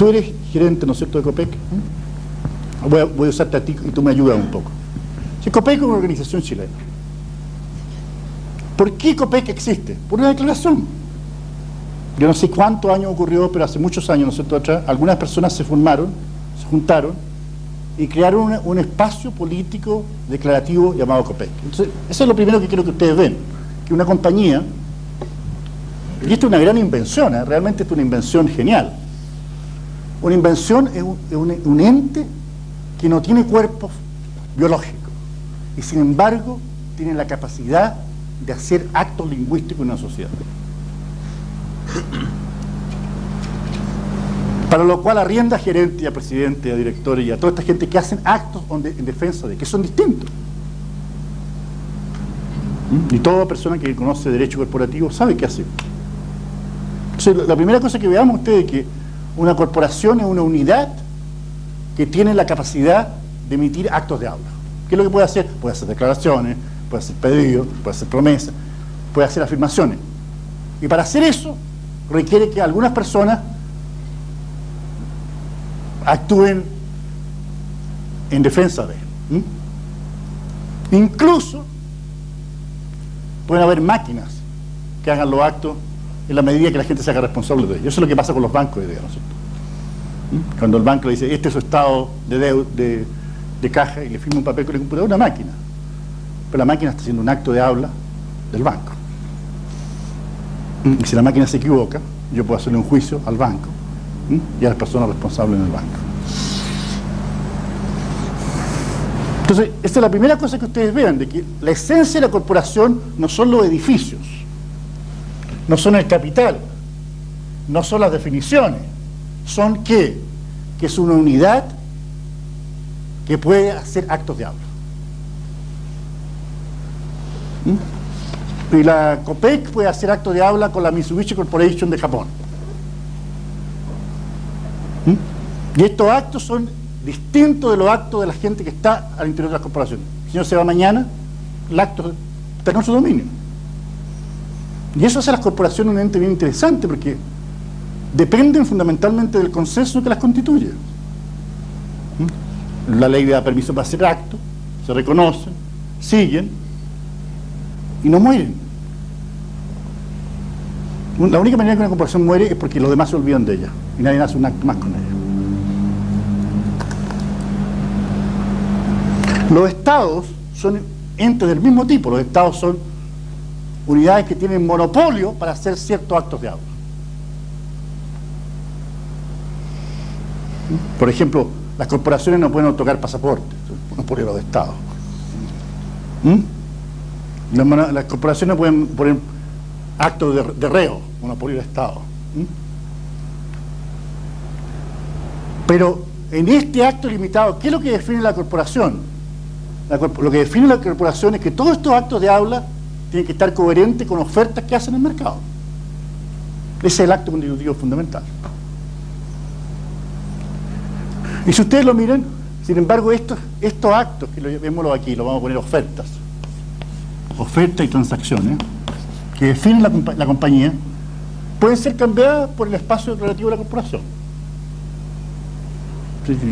Tú eres gerente, ¿no es cierto?, de COPEC. Voy a usarte a ti y tú me ayudas un poco. Si COPEC es una organización chilena, ¿por qué COPEC existe? Por una declaración. Yo no sé cuántos años ocurrió, pero hace muchos años, ¿no es cierto?, atrás, algunas personas se formaron, se juntaron y crearon un espacio político declarativo llamado COPEC. Entonces, eso es lo primero que quiero que ustedes ven, que una compañía, y esto es una gran invención, realmente es una invención genial. Una invención es un ente que no tiene cuerpo biológico y sin embargo tiene la capacidad de hacer actos lingüísticos en una sociedad. Para lo cual arrienda a gerentes y a presidentes y a directores y a toda esta gente que hacen actos en defensa de que son distintos. Y toda persona que conoce derecho corporativo sabe qué hace. Entonces, la primera cosa que veamos ustedes es que una corporación es una unidad que tiene la capacidad de emitir actos de habla. ¿Qué es lo que puede hacer? Puede hacer declaraciones, puede hacer pedidos, puede hacer promesas, puede hacer afirmaciones. Y para hacer eso requiere que algunas personas actúen en defensa de él. Incluso pueden haber máquinas que hagan los actos en la medida que la gente se haga responsable de ellos. Eso es lo que pasa con los bancos de deuda, ¿no es cierto? Cuando el banco le dice, este es su estado de caja, y le firma un papel con el computador, una máquina. Pero la máquina está haciendo un acto de habla del banco. Y si la máquina se equivoca, yo puedo hacerle un juicio al banco y a las personas responsables en el banco. Entonces, esta es la primera cosa que ustedes vean, de que la esencia de la corporación no son los edificios, no son el capital, no son las definiciones, son ¿qué? Que es una unidad que puede hacer actos de habla. Y la COPEC puede hacer actos de habla con la Mitsubishi Corporation de Japón. Y estos actos son distintos de los actos de la gente que está al interior de las corporaciones. El señor se va mañana, el acto está en nuestro dominio. Y eso hace a las corporaciones un ente bien interesante, porque dependen fundamentalmente del consenso que las constituye. La ley da permiso para hacer actos, se reconocen, siguen y no mueren. La única manera que una corporación muere es porque los demás se olvidan de ella y nadie hace un acto más con ella. Los estados son entes del mismo tipo. Los estados son unidades que tienen monopolio para hacer ciertos actos de habla. Por ejemplo, las corporaciones no pueden otorgar pasaportes, monopolio de los estados. Las corporaciones pueden poner actos de reo, monopolio del estado. Pero en este acto limitado, ¿qué es lo que define la corporación? Lo que define la corporación es que todos estos actos de habla tienen que estar coherentes con ofertas que hacen en el mercado. Ese es el acto constitutivo fundamental. Y si ustedes lo miran, sin embargo, estos actos, que vémoslo aquí, lo vamos a poner ofertas y transacciones, que definen la compañía, pueden ser cambiadas por el espacio relativo de la corporación.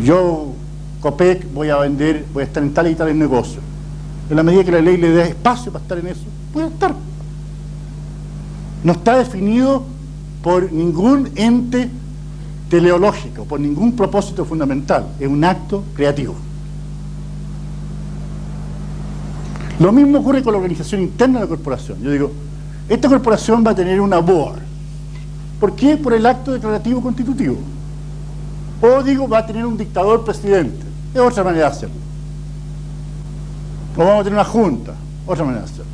Yo, COPEC, voy a estar en tal y tal negocio. En la medida que la ley le dé espacio para estar en eso, puede estar. No está definido por ningún ente teleológico, por ningún propósito fundamental. Es un acto creativo. Lo mismo ocurre con la organización interna de la corporación. Yo digo, esta corporación va a tener una board. ¿Por qué? Por el acto declarativo constitutivo. O digo, va a tener un dictador presidente. Es otra manera de hacerlo. O vamos a tener una junta. Otra manera de hacerlo.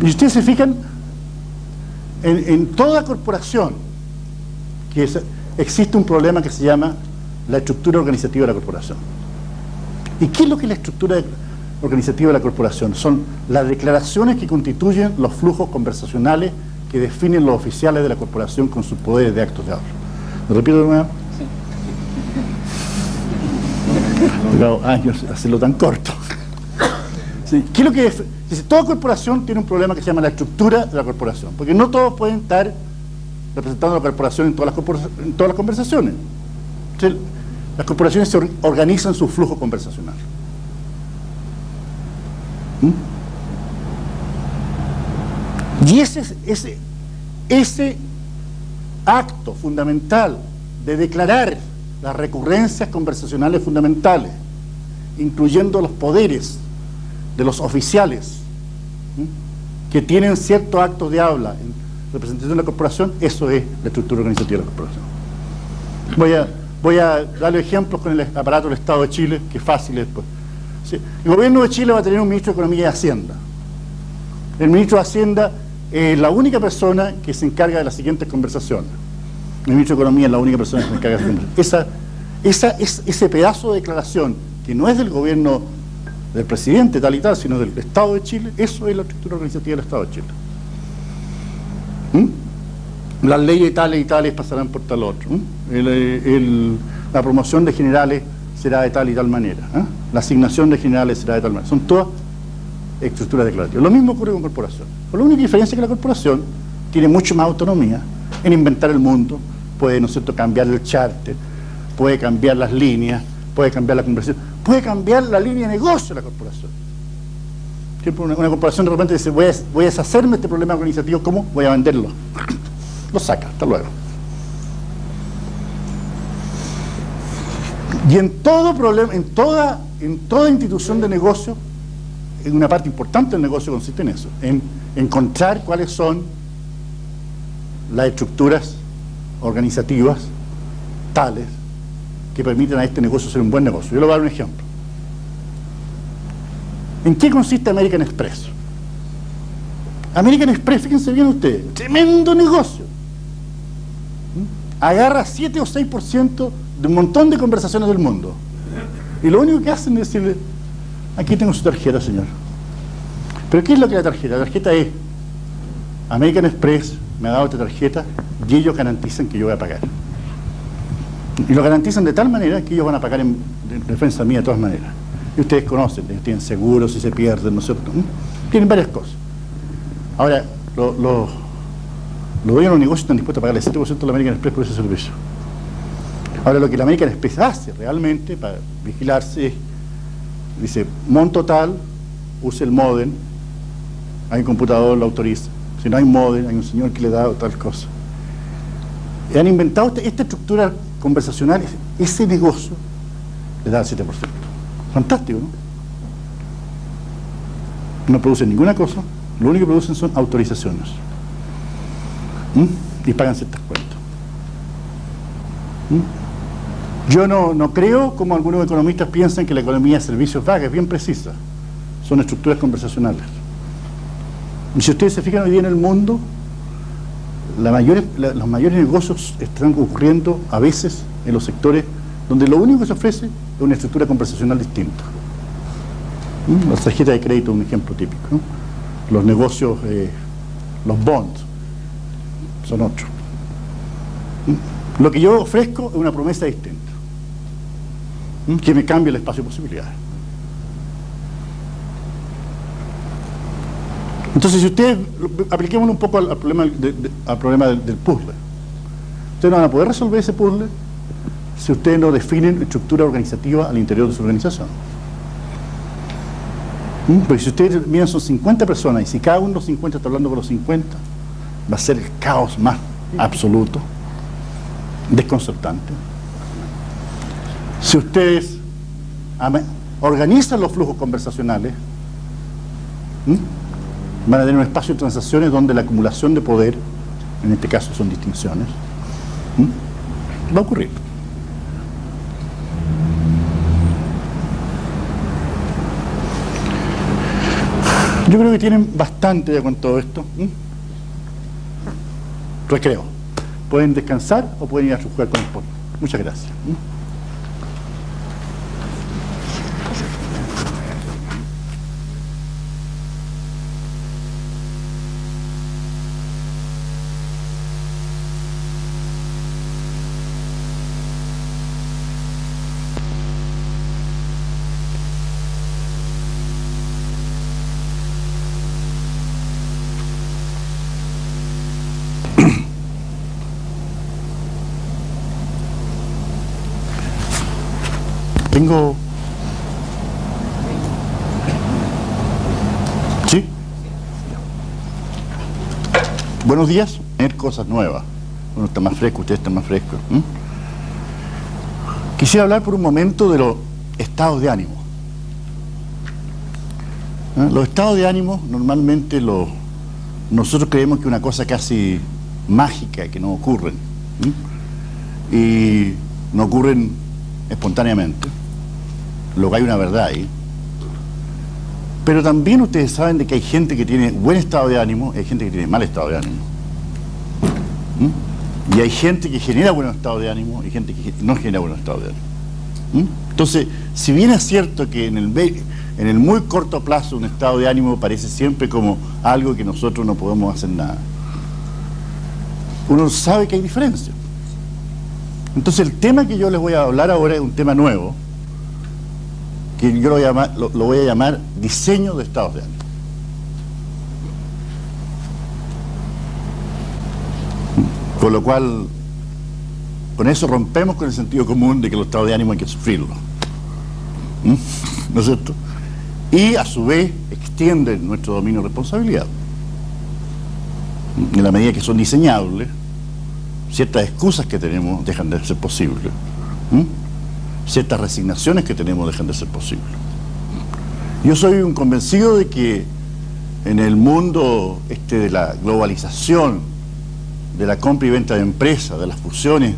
Y ustedes se fijan, en toda corporación existe un problema que se llama la estructura organizativa de la corporación. ¿Y qué es lo que es la estructura organizativa de la corporación? Son las declaraciones que constituyen los flujos conversacionales que definen los oficiales de la corporación con sus poderes de actos de habla. ¿Lo repito de nuevo? Sí. Años hacerlo tan corto. Sí. ¿Qué es lo que dice? Toda corporación tiene un problema que se llama la estructura de la corporación, porque no todos pueden estar representando a la corporación en todas las conversaciones. Entonces, las corporaciones organizan su flujo conversacional. Y ese acto fundamental de declarar las recurrencias conversacionales fundamentales, incluyendo los poderes de los oficiales que tienen ciertos actos de habla en representación de la corporación, eso es la estructura organizativa de la corporación. Voy a darle ejemplos con el aparato del Estado de Chile, que es fácil después. Sí, el gobierno de Chile va a tener un ministro de Economía y Hacienda. El ministro de Hacienda es la única persona que se encarga de las siguientes conversaciones. El ministro de Economía es la única persona que se encarga de las conversaciones. Ese pedazo de declaración, que no es del gobierno del presidente tal y tal, sino del Estado de Chile, eso es la estructura organizativa del Estado de Chile. Las leyes tales y tales pasarán por tal otro. La promoción de generales será de tal y tal manera. La asignación de generales será de tal manera. Son todas estructuras declarativas. Lo mismo ocurre con corporaciones. Con la única diferencia es que la corporación tiene mucho más autonomía en inventar el mundo, puede, ¿no es cierto?, cambiar el charter, puede cambiar las líneas, puede cambiar la conversión, puede cambiar la línea de negocio de la corporación. Siempre una corporación de repente dice, voy a deshacerme de este problema organizativo, ¿cómo? Voy a venderlo. Lo saca, hasta luego. Y en todo problema, en toda institución de negocio, en una parte importante del negocio consiste en eso, en encontrar cuáles son las estructuras organizativas tales que permiten a este negocio ser un buen negocio. Yo le voy a dar un ejemplo. ¿En qué consiste American Express? American Express, fíjense bien ustedes, tremendo negocio. Agarra 7 o 6% de un montón de conversaciones del mundo. Y lo único que hacen es decirle, aquí tengo su tarjeta, señor. ¿Pero qué es lo que es la tarjeta? La tarjeta es, American Express me ha dado esta tarjeta y ellos garantizan que yo voy a pagar. Y lo garantizan de tal manera que ellos van a pagar en defensa mía de todas maneras. Y ustedes conocen, ellos tienen seguros si se pierden, ¿no es cierto? Tienen varias cosas. Ahora, los dueños de los negocios están dispuestos a pagarle el 7% a la American Express por ese servicio. Ahora, lo que la American Express hace realmente para vigilarse es, dice, monto tal, use el módem, hay un computador, lo autoriza. Si no hay módem, hay un señor que le da tal cosa. Y han inventado esta estructura conversacional, ese negocio le da el 7%. Fantástico, ¿no? No producen ninguna cosa, lo único que producen son autorizaciones. Y pagan ciertas cuentas. Yo no creo, como algunos economistas piensan, que la economía de servicios vaga, es bien precisa. Son estructuras conversacionales. Y si ustedes se fijan hoy día en el mundo, los mayores negocios están ocurriendo a veces en los sectores donde lo único que se ofrece es una estructura conversacional distinta. La tarjeta de crédito es un ejemplo típico, ¿no? Los negocios, los bonds, son otros. Lo que yo ofrezco es una promesa distinta, que me cambie el espacio de posibilidades. Entonces, si ustedes, apliquémoslo un poco al problema, del puzzle. Ustedes no van a poder resolver ese puzzle si ustedes no definen estructura organizativa al interior de su organización. Porque si ustedes miran, son 50 personas, y si cada uno de los 50 está hablando con los 50, va a ser el caos más absoluto, desconcertante. Si ustedes organizan los flujos conversacionales, van a tener un espacio de transacciones donde la acumulación de poder, en este caso son distinciones, va a ocurrir. Yo creo que tienen bastante ya con todo esto. Recreo. Pueden descansar o pueden ir a jugar con el polvo. Muchas gracias. Tengo... ¿Sí? Buenos días. Tener cosas nuevas. Uno está más fresco, usted está más fresco. Quisiera hablar por un momento de los estados de ánimo. Los estados de ánimo normalmente nosotros creemos que es una cosa casi mágica, que no ocurren. Y no ocurren espontáneamente. Luego hay una verdad ahí. Pero también ustedes saben de que hay gente que tiene buen estado de ánimo y hay gente que tiene mal estado de ánimo. Y hay gente que genera buen estado de ánimo y gente que no genera buen estado de ánimo. Entonces, si bien es cierto que en el muy corto plazo un estado de ánimo parece siempre como algo que nosotros no podemos hacer nada, uno sabe que hay diferencia. Entonces el tema que yo les voy a hablar ahora es un tema nuevo, que yo lo voy a llamar diseño de estados de ánimo. Con lo cual, con eso rompemos con el sentido común de que los estados de ánimo hay que sufrirlos. ¿No es cierto? Y a su vez extienden nuestro dominio de responsabilidad. En la medida que son diseñables, ciertas excusas que tenemos dejan de ser posibles. Ciertas resignaciones que tenemos dejan de ser posibles. Yo soy un convencido de que en el mundo de la globalización, de la compra y venta de empresas, de las fusiones,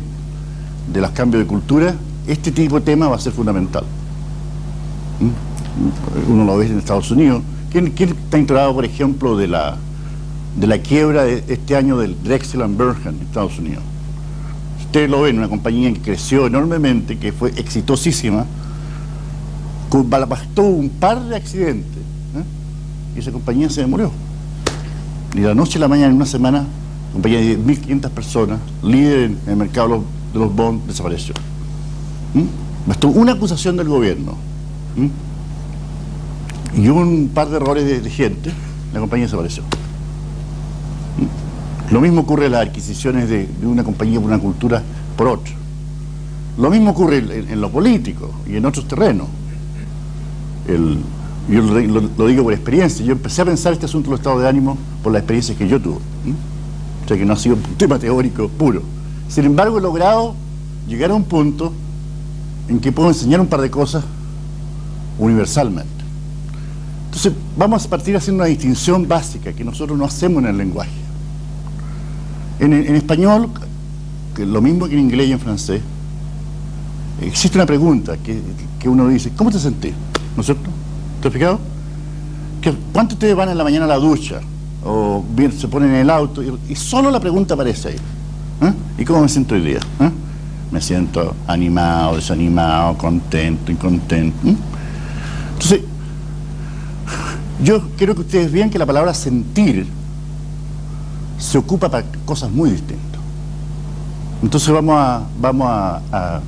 de los cambios de cultura, este tipo de tema va a ser fundamental. Uno lo ve en Estados Unidos. ¿Quién está enterado, por ejemplo, de la quiebra de este año del Drexel and Burnham en Estados Unidos? Ustedes lo ven, una compañía que creció enormemente, que fue exitosísima, bastó un par de accidentes, y esa compañía se demolió. Y de la noche a la mañana, en una semana, compañía de 1.500 personas, líder en el mercado de los bonds, desapareció. Bastó una acusación del gobierno y un par de errores de gente, la compañía desapareció. Lo mismo ocurre en las adquisiciones de una compañía por una cultura por otra. Lo mismo ocurre en lo político y en otros terrenos. Yo lo digo por experiencia. Yo empecé a pensar este asunto de los estados de ánimo por las experiencias que yo tuve. O sea que no ha sido un tema teórico puro. Sin embargo, he logrado llegar a un punto en que puedo enseñar un par de cosas universalmente. Entonces, vamos a partir haciendo una distinción básica que nosotros no hacemos en el lenguaje. En español, que lo mismo que en inglés y en francés, existe una pregunta que uno dice: ¿cómo te sentís? ¿No es cierto? ¿Te has fijado? ¿Cuántos ustedes van en la mañana a la ducha? O bien, se ponen en el auto y solo la pregunta aparece ahí. ¿Y cómo me siento hoy día? Me siento animado, desanimado, contento, incontento. Entonces, yo quiero que ustedes vean que la palabra sentir se ocupa para cosas muy distintas. Entonces vamos a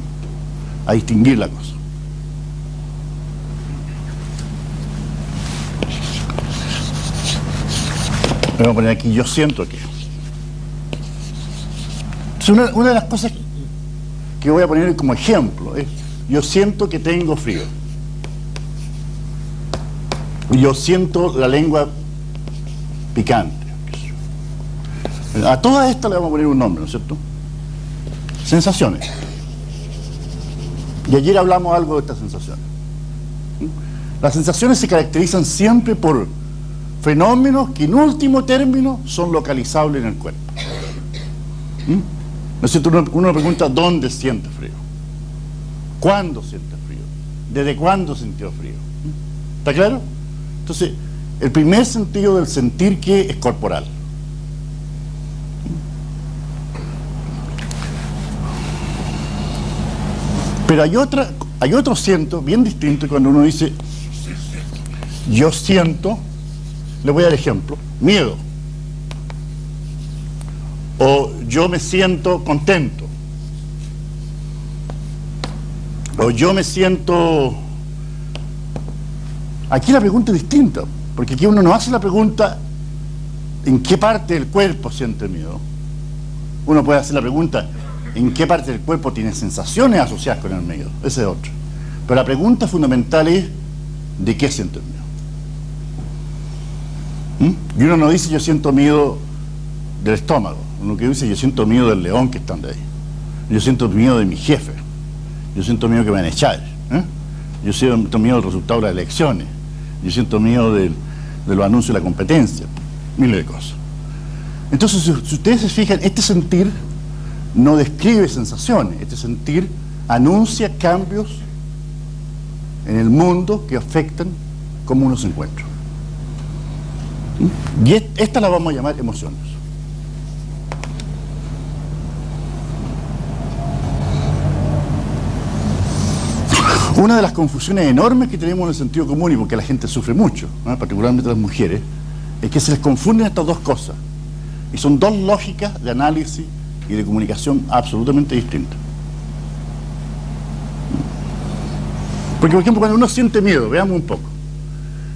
distinguir la cosa. Vamos a poner aquí, yo siento que. Entonces, una de las cosas que voy a poner como ejemplo es: yo siento que tengo frío. Yo siento la lengua picante. A todas estas le vamos a poner un nombre, ¿no es cierto? Sensaciones. Y ayer hablamos algo de estas sensaciones. Las sensaciones se caracterizan siempre por fenómenos que en último término son localizables en el cuerpo. ¿No es cierto? Uno pregunta: ¿dónde siente frío? ¿Cuándo siente frío? ¿Desde cuándo sintió frío? ¿Está claro? Entonces, el primer sentido del sentir que es corporal. Pero hay otro siento bien distinto cuando uno dice: yo siento, le voy a dar ejemplo, miedo. O yo me siento contento. O yo me siento... Aquí la pregunta es distinta, porque aquí uno no hace la pregunta en qué parte del cuerpo siente miedo. Uno puede hacer la pregunta: ¿en qué parte del cuerpo tiene sensaciones asociadas con el miedo? Ese es otro. Pero la pregunta fundamental es, ¿de qué siento miedo? Y uno no dice yo siento miedo del estómago, uno que dice yo siento miedo del león que está ahí, yo siento miedo de mi jefe, yo siento miedo que me van a echar, yo siento miedo del resultado de las elecciones, yo siento miedo de los anuncios de la competencia, miles de cosas. Entonces, si ustedes se fijan, este sentir no describe sensaciones, este sentir anuncia cambios en el mundo que afectan cómo uno se encuentra. Y esta la vamos a llamar emociones. Una de las confusiones enormes que tenemos en el sentido común, y porque la gente sufre mucho, ¿no?, particularmente las mujeres, es que se les confunden estas dos cosas. Y son dos lógicas de análisis y de comunicación absolutamente distintas. Porque, por ejemplo, cuando uno siente miedo, veamos un poco.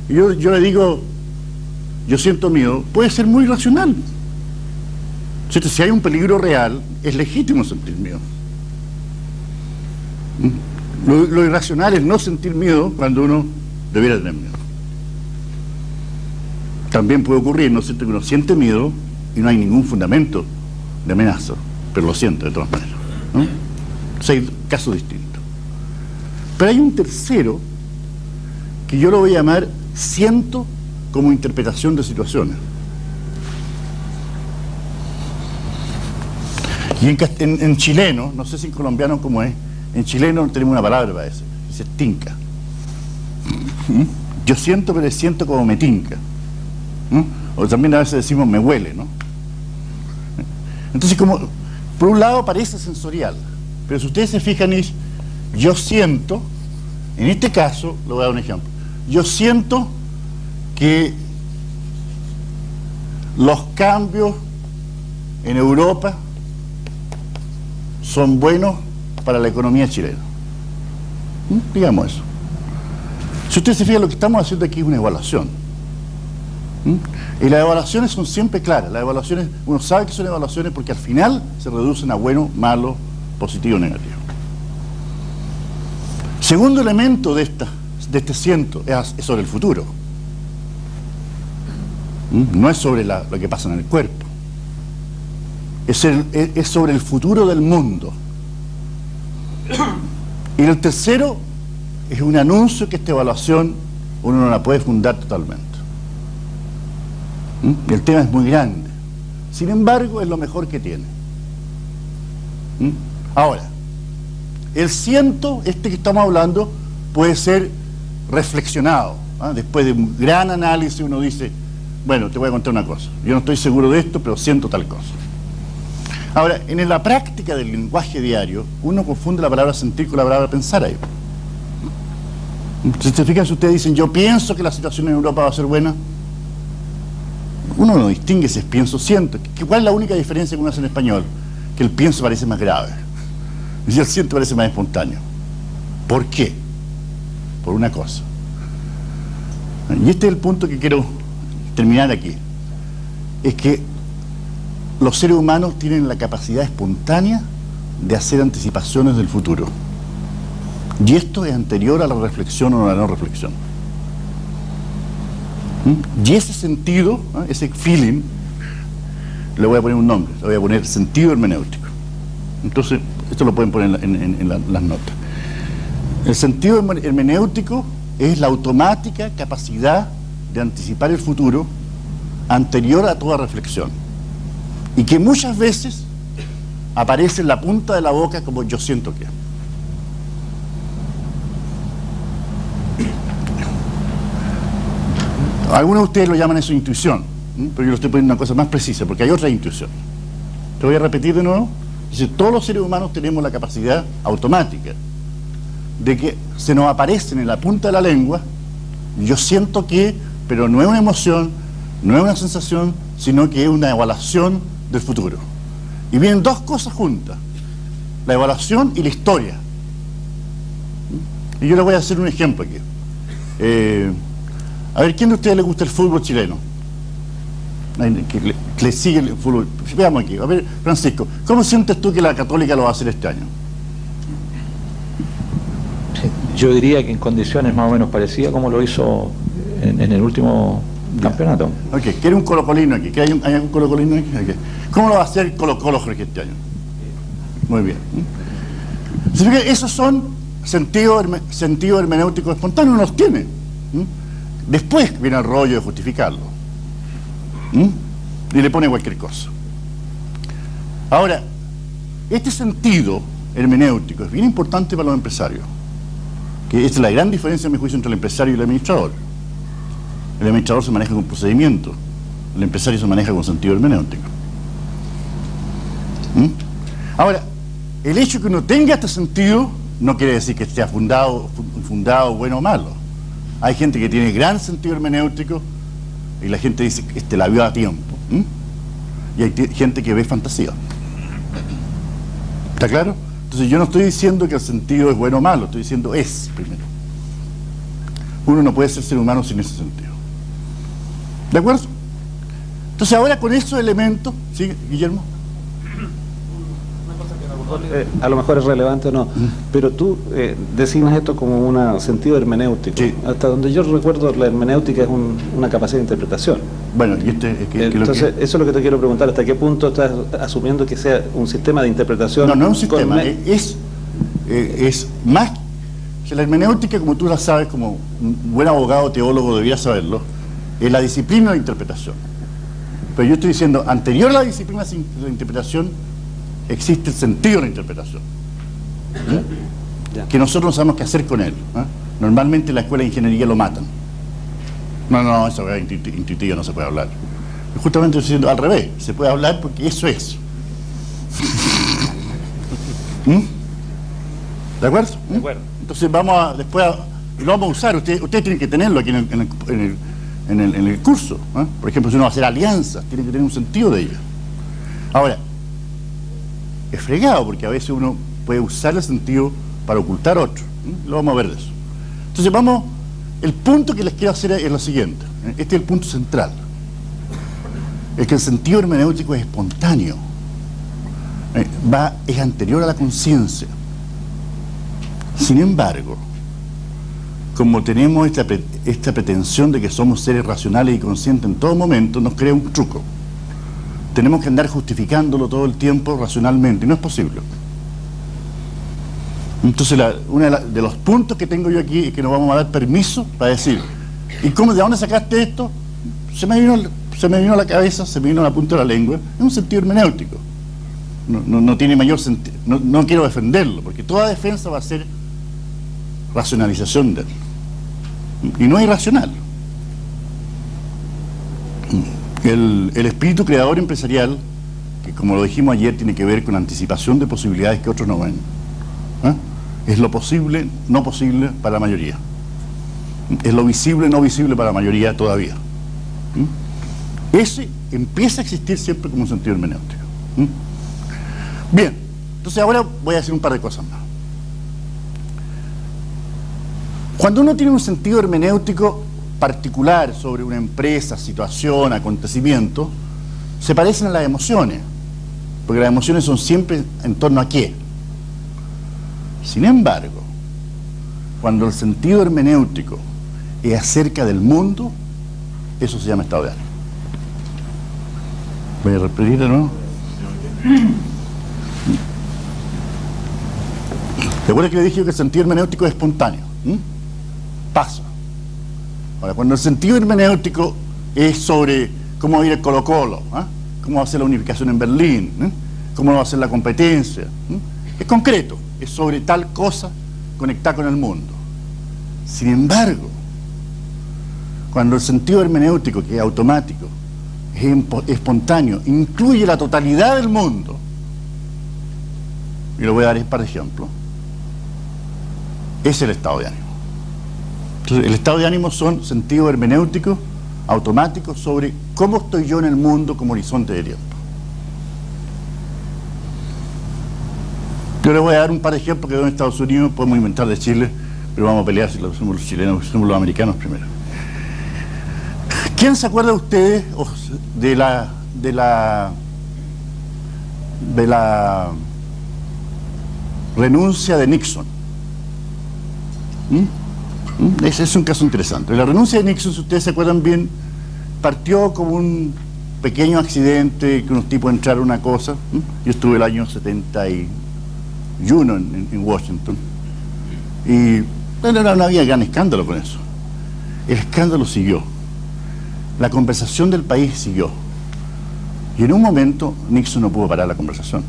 Y yo le digo, yo siento miedo, puede ser muy racional. ¿Cierto? Si hay un peligro real, es legítimo sentir miedo. Lo irracional es no sentir miedo cuando uno debiera tener miedo. También puede ocurrir, ¿no es cierto?, que uno siente miedo y no hay ningún fundamento de amenaza, pero lo siente de todas maneras, ¿no? O sea, hay casos distintos. Pero hay un tercero que yo lo voy a llamar siento como interpretación de situaciones. Y en chileno, no sé si en colombiano cómo es, en chileno tenemos una palabra para eso, dice tinca. Yo siento, pero siento como me tinca. O también a veces decimos me huele, ¿no? Entonces, como por un lado parece sensorial, pero si ustedes se fijan es yo siento, en este caso, le voy a dar un ejemplo, yo siento que los cambios en Europa son buenos para la economía chilena. Digamos eso. Si ustedes se fijan, lo que estamos haciendo aquí es una evaluación. Y las evaluaciones son siempre claras. Las evaluaciones, uno sabe que son evaluaciones porque al final se reducen a bueno, malo, positivo, negativo. Segundo elemento de este siento es sobre el futuro. No es sobre lo que pasa en el cuerpo. Es sobre el futuro del mundo. Y el tercero es un anuncio que esta evaluación uno no la puede fundar totalmente. El tema es muy grande. Sin embargo, es lo mejor que tiene. Ahora, el siento, este que estamos hablando, puede ser reflexionado. Después de un gran análisis uno dice, bueno, te voy a contar una cosa. Yo no estoy seguro de esto, pero siento tal cosa. Ahora, en la práctica del lenguaje diario, uno confunde la palabra sentir con la palabra pensar ahí. Si se fijan, si ustedes dicen, yo pienso que la situación en Europa va a ser buena, uno no distingue si es pienso o siento. ¿Cuál es la única diferencia que uno hace en español? Que el pienso parece más grave y el siento parece más espontáneo. ¿Por qué? Por una cosa. Y este es el punto que quiero terminar aquí. Es que los seres humanos tienen la capacidad espontánea de hacer anticipaciones del futuro. Y esto es anterior a la reflexión o a la no reflexión. Y ese sentido, ese feeling, le voy a poner un nombre, le voy a poner sentido hermenéutico. Entonces, esto lo pueden poner en las notas. El sentido hermenéutico es la automática capacidad de anticipar el futuro anterior a toda reflexión. Y que muchas veces aparece en la punta de la boca como yo siento que. Algunos de ustedes lo llaman eso intuición, pero yo lo estoy poniendo una cosa más precisa, porque hay otra intuición. Te voy a repetir de nuevo. Dice, todos los seres humanos tenemos la capacidad automática de que se nos aparecen en la punta de la lengua, yo siento que, pero no es una emoción, no es una sensación, sino que es una evaluación del futuro. Y vienen dos cosas juntas, la evaluación y la historia. Y yo les voy a hacer un ejemplo aquí. A ver, ¿quién de ustedes le gusta el fútbol chileno? Que le sigue el fútbol. Veamos aquí. A ver, Francisco, ¿cómo sientes tú que la Católica lo va a hacer este año? Yo diría que en condiciones más o menos parecidas como lo hizo en el último campeonato. Ok, ¿quiere un colocolino aquí? ¿Hay un colocolino aquí? Okay. ¿Cómo lo va a hacer Colo-Colo, Jorge, este año? Muy bien. Esos son sentidos hermenéuticos espontáneos, no los tiene. Después viene el rollo de justificarlo. Y le pone cualquier cosa. Ahora, este sentido hermenéutico es bien importante para los empresarios. Que esta es la gran diferencia, a mi juicio, entre el empresario y el administrador. El administrador se maneja con procedimiento, el empresario se maneja con sentido hermenéutico. Ahora, el hecho de que uno tenga este sentido no quiere decir que esté fundado bueno o malo. Hay gente que tiene gran sentido hermenéutico y la gente dice que la vio a tiempo. Y hay gente que ve fantasía. ¿Está claro? Entonces yo no estoy diciendo que el sentido es bueno o malo, estoy diciendo es, primero. Uno no puede ser humano sin ese sentido. ¿De acuerdo? Entonces ahora con esos elementos, ¿sí, Guillermo? A lo mejor es relevante o no, pero tú designas esto como un sentido hermenéutico. Sí. Hasta donde yo recuerdo, la hermenéutica es una capacidad de interpretación. Bueno, y entonces, eso es lo que te quiero preguntar, ¿hasta qué punto estás asumiendo que sea un sistema de interpretación? No, no es un sistema, es más que la hermenéutica, como tú la sabes, como un buen abogado teólogo debería saberlo, es la disciplina de interpretación. Pero yo estoy diciendo, anterior a la disciplina de interpretación, existe el sentido de la interpretación, que nosotros no sabemos qué hacer con él. Normalmente en la escuela de ingeniería lo matan. No, esa es intuitiva, no se puede hablar. Justamente estoy diciendo al revés, se puede hablar porque eso es. ¿De acuerdo? De acuerdo. Entonces lo vamos a usar, ustedes tienen que tenerlo aquí en el curso. Por ejemplo, si uno va a hacer alianzas, tiene que tener un sentido de ellas. Ahora, es fregado porque a veces uno puede usar el sentido para ocultar otro. Lo vamos a ver de eso. Entonces el punto que les quiero hacer es lo siguiente. Este es el punto central. Es que el sentido hermenéutico es espontáneo. Es anterior a la conciencia. Sin embargo, como tenemos esta pretensión de que somos seres racionales y conscientes en todo momento, nos crea un truco. Tenemos que andar justificándolo todo el tiempo racionalmente, y no es posible. Entonces, uno de los puntos que tengo yo aquí es que nos vamos a dar permiso para decir, ¿y cómo, de dónde sacaste esto? Se me vino a la cabeza, se me vino a la punta de la lengua, es un sentido hermenéutico. No tiene mayor sentido, no quiero defenderlo, porque toda defensa va a ser racionalización de él. Y no es irracional. El espíritu creador empresarial, que como lo dijimos ayer, tiene que ver con anticipación de posibilidades que otros no ven. Es lo posible, no posible para la mayoría. Es lo visible, no visible para la mayoría todavía. Ese empieza a existir siempre como un sentido hermenéutico. Bien, entonces ahora voy a decir un par de cosas más. Cuando uno tiene un sentido hermenéutico particular sobre una empresa, situación, acontecimiento, se parecen a las emociones, porque las emociones son siempre en torno a qué. Sin embargo, cuando el sentido hermenéutico es acerca del mundo, eso se llama estado de ánimo. Voy a repetir de nuevo. Recuerda que le dije que el sentido hermenéutico es espontáneo. Pasa. Ahora, cuando el sentido hermenéutico es sobre cómo va a ir el Colo-Colo, cómo va a ser la unificación en Berlín, cómo va a ser la competencia, es concreto, es sobre tal cosa conectada con el mundo. Sin embargo, cuando el sentido hermenéutico, que es automático, es espontáneo, incluye la totalidad del mundo, y lo voy a dar para ejemplo, es el estado de ánimo. Entonces, el estado de ánimo son sentidos hermenéuticos automáticos sobre cómo estoy yo en el mundo como horizonte de tiempo. Yo les voy a dar un par de ejemplos que doy en Estados Unidos, podemos inventar de Chile, pero vamos a pelear si lo hacemos los chilenos, si somos los americanos primero. ¿Quién se acuerda de ustedes de la renuncia de Nixon? Ese es un caso interesante. La renuncia de Nixon, si ustedes se acuerdan bien, partió como un pequeño accidente, que unos tipos entraron a una cosa. Yo estuve el año 71 en Washington, y no había gran escándalo con eso. El escándalo siguió, la conversación del país siguió, y en un momento Nixon no pudo parar la conversación,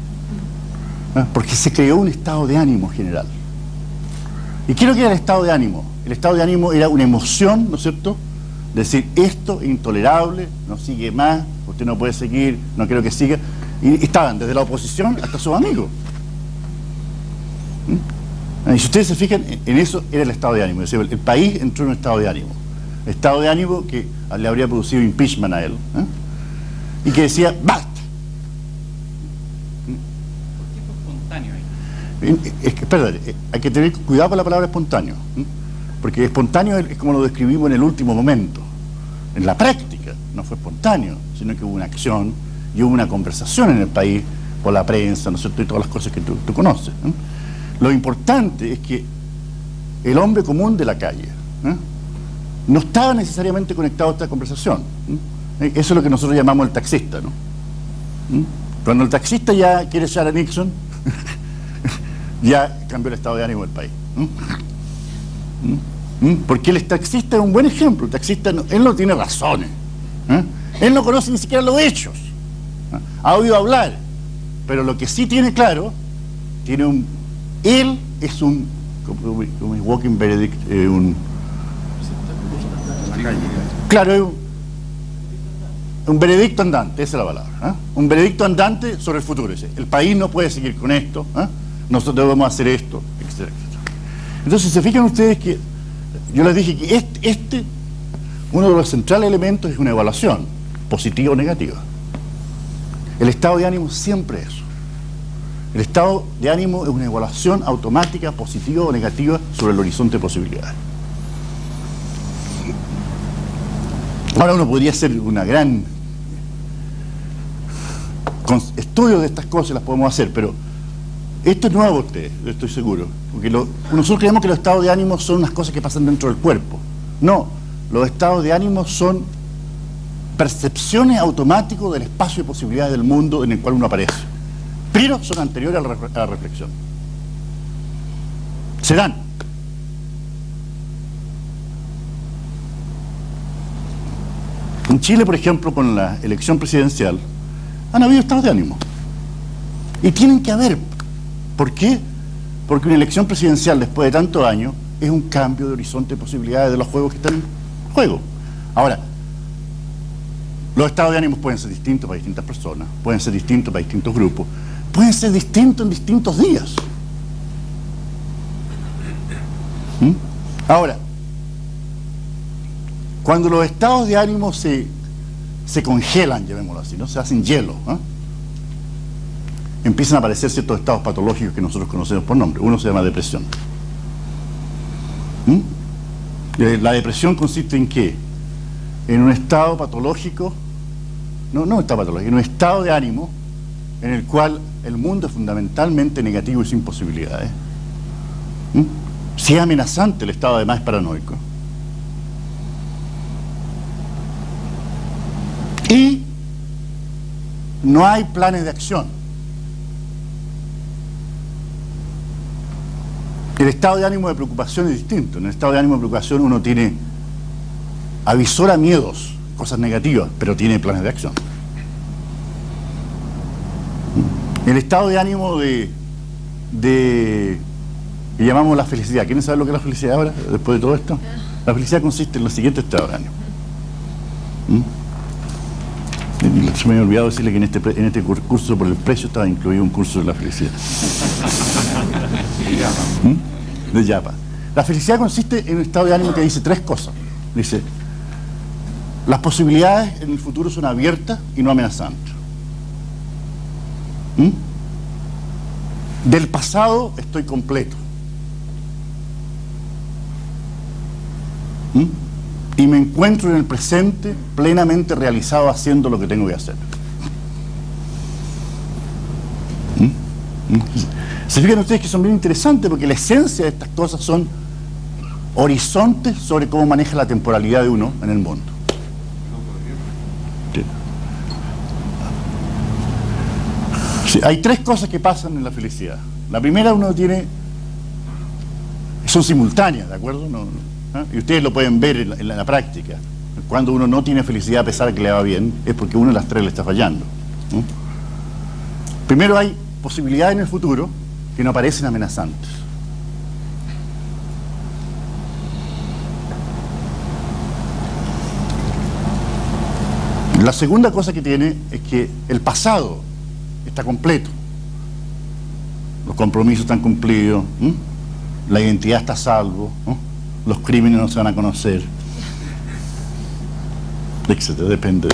porque se creó un estado de ánimo general. ¿Y qué es lo que era el estado de ánimo? El estado de ánimo era una emoción, ¿no es cierto?, decir, esto es intolerable, no sigue más, usted no puede seguir, no quiero que siga. Y estaban desde la oposición hasta sus amigos. Y si ustedes se fijan, en eso era el estado de ánimo. Es decir, el país entró en un estado de ánimo. Estado de ánimo que le habría producido impeachment a él. Y que decía, basta. ¿Por qué fue espontáneo ahí? Espérate, hay que tener cuidado con la palabra espontáneo. Porque espontáneo es como lo describimos en el último momento. En la práctica no fue espontáneo, sino que hubo una acción y hubo una conversación en el país por la prensa, ¿no es cierto?, y todas las cosas que tú conoces. Lo importante es que el hombre común de la calle no estaba necesariamente conectado a esta conversación. Eso es lo que nosotros llamamos el taxista, ¿no? Cuando el taxista ya quiere echar a Nixon, ya cambió el estado de ánimo del país. Porque el taxista es un buen ejemplo. El taxista, él no tiene razones, él no conoce ni siquiera los hechos, ha oído hablar, pero lo que sí tiene claro, él es un walking verdict, claro, es un veredicto andante, esa es la palabra, un veredicto andante sobre el futuro. Dice, el país no puede seguir con esto, nosotros debemos hacer esto, etcétera, etcétera. Entonces, se fijan ustedes que yo les dije que uno de los centrales elementos es una evaluación, positiva o negativa. El estado de ánimo siempre es eso. El estado de ánimo es una evaluación automática, positiva o negativa, sobre el horizonte de posibilidades. Ahora uno podría hacer una gran estudio de estas cosas, las podemos hacer, pero esto es nuevo a ustedes, estoy seguro, porque nosotros creemos que los estados de ánimo son unas cosas que pasan dentro del cuerpo. No, los estados de ánimo son percepciones automáticas del espacio de posibilidades del mundo en el cual uno aparece, pero son anteriores a la reflexión. Se dan. En Chile, por ejemplo, con la elección presidencial, han habido estados de ánimo. Y tienen que haber. ¿Por qué? Porque una elección presidencial después de tantos años es un cambio de horizonte de posibilidades de los juegos que están en juego. Ahora, los estados de ánimo pueden ser distintos para distintas personas, pueden ser distintos para distintos grupos, pueden ser distintos en distintos días. Ahora, cuando los estados de ánimo se congelan, llamémoslo así, ¿no? Se hacen hielo, empiezan a aparecer ciertos estados patológicos que nosotros conocemos por nombre. Uno se llama depresión. La depresión consiste en ¿qué? En un estado patológico, no estado patológico, en un estado de ánimo en el cual el mundo es fundamentalmente negativo y sin posibilidades. Si es amenazante, el estado además es paranoico. Y no hay planes de acción. El estado de ánimo de preocupación es distinto. En el estado de ánimo de preocupación uno avisora miedos, cosas negativas, pero tiene planes de acción. El estado de ánimo que llamamos la felicidad. ¿Quieren saber lo que es la felicidad ahora, después de todo esto? La felicidad consiste en los siguientes estados de ánimo. Se me había olvidado decirle que en este curso, por el precio, estaba incluido un curso de la felicidad. De Yapa. La felicidad consiste en un estado de ánimo que dice tres cosas. Dice, las posibilidades en el futuro son abiertas y no amenazantes. Del pasado estoy completo. Y me encuentro en el presente plenamente realizado haciendo lo que tengo que hacer. Se fijan ustedes que son bien interesantes, porque la esencia de estas cosas son horizontes sobre cómo maneja la temporalidad de uno en el mundo. Sí. Sí, hay tres cosas que pasan en la felicidad. La primera, son simultáneas, ¿de acuerdo? Y ustedes lo pueden ver en la práctica. Cuando uno no tiene felicidad a pesar de que le va bien, es porque una de las tres le está fallando. Primero, hay posibilidades en el futuro que no parecen amenazantes. La segunda cosa que tiene es que el pasado está completo. Los compromisos están cumplidos, la identidad está a salvo, los crímenes no se van a conocer, etcétera, depende.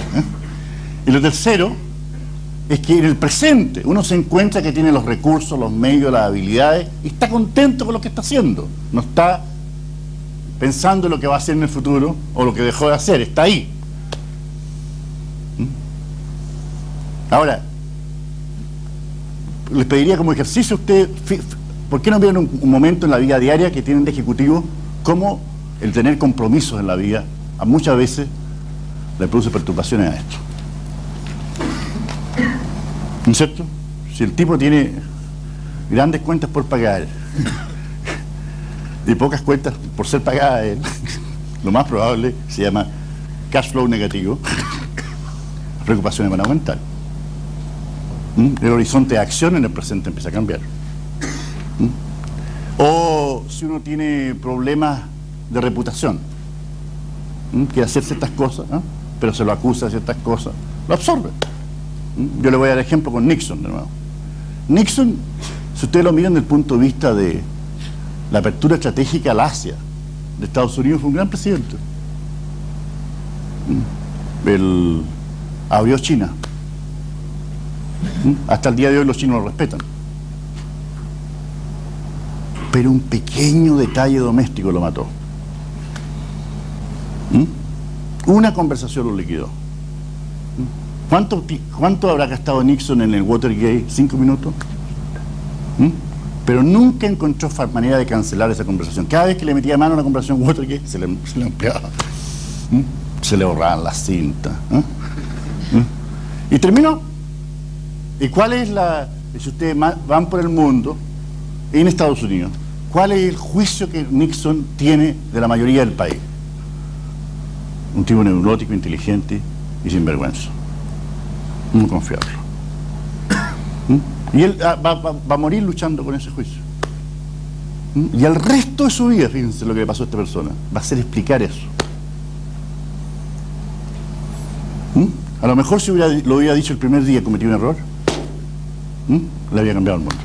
Y lo tercero es que en el presente uno se encuentra que tiene los recursos, los medios, las habilidades y está contento con lo que está haciendo. No está pensando en lo que va a hacer en el futuro o lo que dejó de hacer, está ahí. Ahora, les pediría como ejercicio a ustedes, ¿por qué no vieron un momento en la vida diaria que tienen de ejecutivo como el tener compromisos en la vida a muchas veces le produce perturbaciones a esto? ¿No es cierto? Si el tipo tiene grandes cuentas por pagar y pocas cuentas por ser pagadas, lo más probable se llama cash flow negativo. Las preocupaciones van a aumentar. El horizonte de acción en el presente empieza a cambiar. O si uno tiene problemas de reputación, quiere hacer ciertas cosas, pero se lo acusa de ciertas cosas, lo absorbe. Yo le voy a dar ejemplo con Nixon de nuevo. Nixon, si ustedes lo miran desde el punto de vista de la apertura estratégica al Asia de Estados Unidos, fue un gran presidente. Él abrió China. Hasta el día de hoy los chinos lo respetan. Pero un pequeño detalle doméstico lo mató. Una conversación lo liquidó. ¿Cuánto habrá gastado Nixon en el Watergate? 5 minutos. Pero nunca encontró manera de cancelar esa conversación. Cada vez que le metía mano a una conversación Watergate, se le ampliaba. Se le borraban las cintas. Y terminó. ¿Y cuál es si ustedes van por el mundo, en Estados Unidos, cuál es el juicio que Nixon tiene de la mayoría del país? Un tipo neurótico, inteligente y sinvergüenza. Muy confiable. Y él va a morir luchando con ese juicio. Y el resto de su vida, fíjense lo que le pasó a esta persona, va a ser explicar eso. A lo mejor si lo hubiera dicho el primer día que cometió un error, le había cambiado el mundo.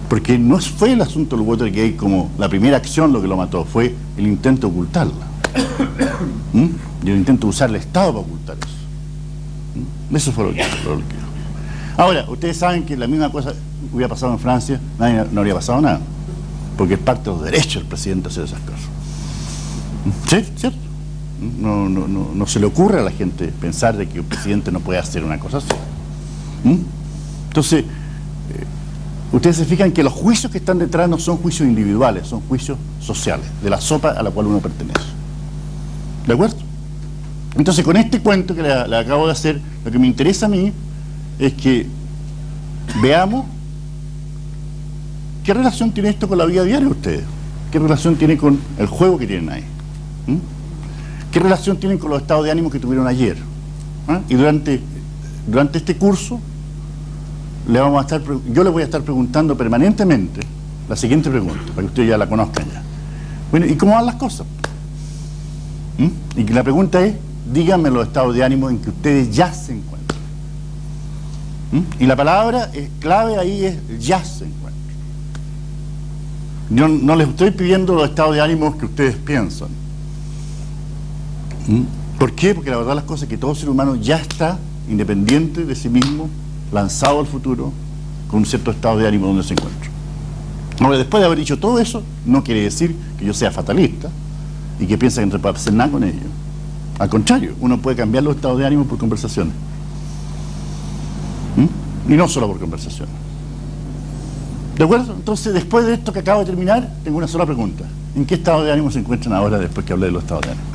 Porque no fue el asunto del Watergate como la primera acción lo que lo mató, fue el intento de ocultarla. Y el intento de usar el Estado para ocultar eso. Eso fue lo que Ahora, ustedes saben que la misma cosa hubiera pasado en Francia, no habría pasado nada, porque es parte de los derechos del presidente hacer esas cosas. ¿Sí? ¿Cierto? No se le ocurre a la gente pensar de que un presidente no puede hacer una cosa así. Entonces, ustedes se fijan que los juicios que están detrás no son juicios individuales, son juicios sociales, de la sopa a la cual uno pertenece. ¿De acuerdo? Entonces, con este cuento que le acabo de hacer, lo que me interesa a mí es que veamos qué relación tiene esto con la vida diaria de ustedes, qué relación tiene con el juego que tienen ahí, qué relación tienen con los estados de ánimo que tuvieron ayer. Y durante este curso yo le voy a estar preguntando permanentemente la siguiente pregunta, para que ustedes ya la conozcan ya. Bueno, ¿y cómo van las cosas? Y que la pregunta es, díganme los estados de ánimo en que ustedes ya se encuentran. Y la palabra clave ahí es ya se encuentran. Yo no les estoy pidiendo los estados de ánimo que ustedes piensan. ¿Por qué? Porque la verdad las cosas es que todo ser humano ya está independiente de sí mismo, lanzado al futuro, con un cierto estado de ánimo donde se encuentra. Ahora, después de haber dicho todo eso, no quiere decir que yo sea fatalista y que piense que no se puede hacer nada con ello. Al contrario, uno puede cambiar los estados de ánimo por conversaciones. Y no solo por conversaciones. ¿De acuerdo? Entonces, después de esto que acabo de terminar, tengo una sola pregunta. ¿En qué estado de ánimo se encuentran ahora después que hablé de los estados de ánimo?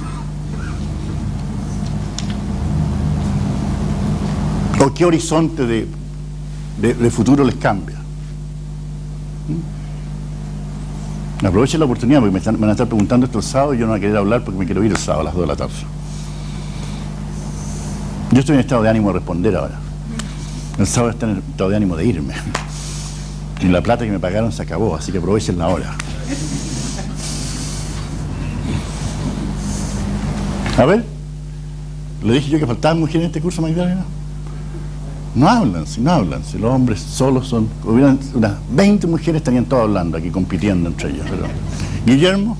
¿O qué horizonte de futuro les cambia? Aprovechen la oportunidad porque me van a estar preguntando esto el sábado y yo no voy a querer hablar porque me quiero ir el sábado a las 2 de la tarde. Yo estoy en estado de ánimo de responder ahora. El sábado está en el estado de ánimo de irme. Y la plata que me pagaron se acabó, así que aprovechenla ahora. A ver, le dije yo que faltaban mujeres en este curso, Magdalena. No hablan, si los hombres solos son, hubieran unas 20 mujeres estarían todas hablando aquí, compitiendo entre ellos. Pero... Guillermo.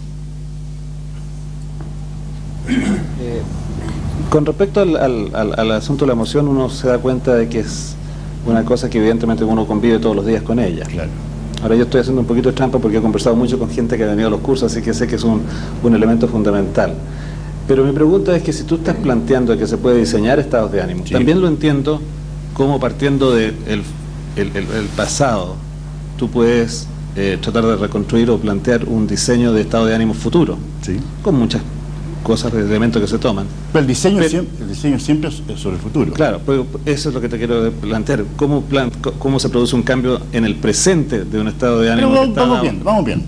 Con respecto al asunto de la emoción, uno se da cuenta de que es una cosa que evidentemente uno convive todos los días con ella. Claro. Ahora yo estoy haciendo un poquito de trampa porque he conversado mucho con gente que ha venido a los cursos, así que sé que es un elemento fundamental. Pero mi pregunta es que si tú estás planteando que se puede diseñar estados de ánimo, sí, también lo entiendo como partiendo del el pasado, tú puedes tratar de reconstruir o plantear un diseño de estado de ánimo futuro, sí, con muchas cosas, elementos que se toman. Pero el diseño siempre es sobre el futuro. Claro, pero eso es lo que te quiero plantear. ¿Cómo se produce un cambio en el presente de un estado de ánimo? Pero vamos bien.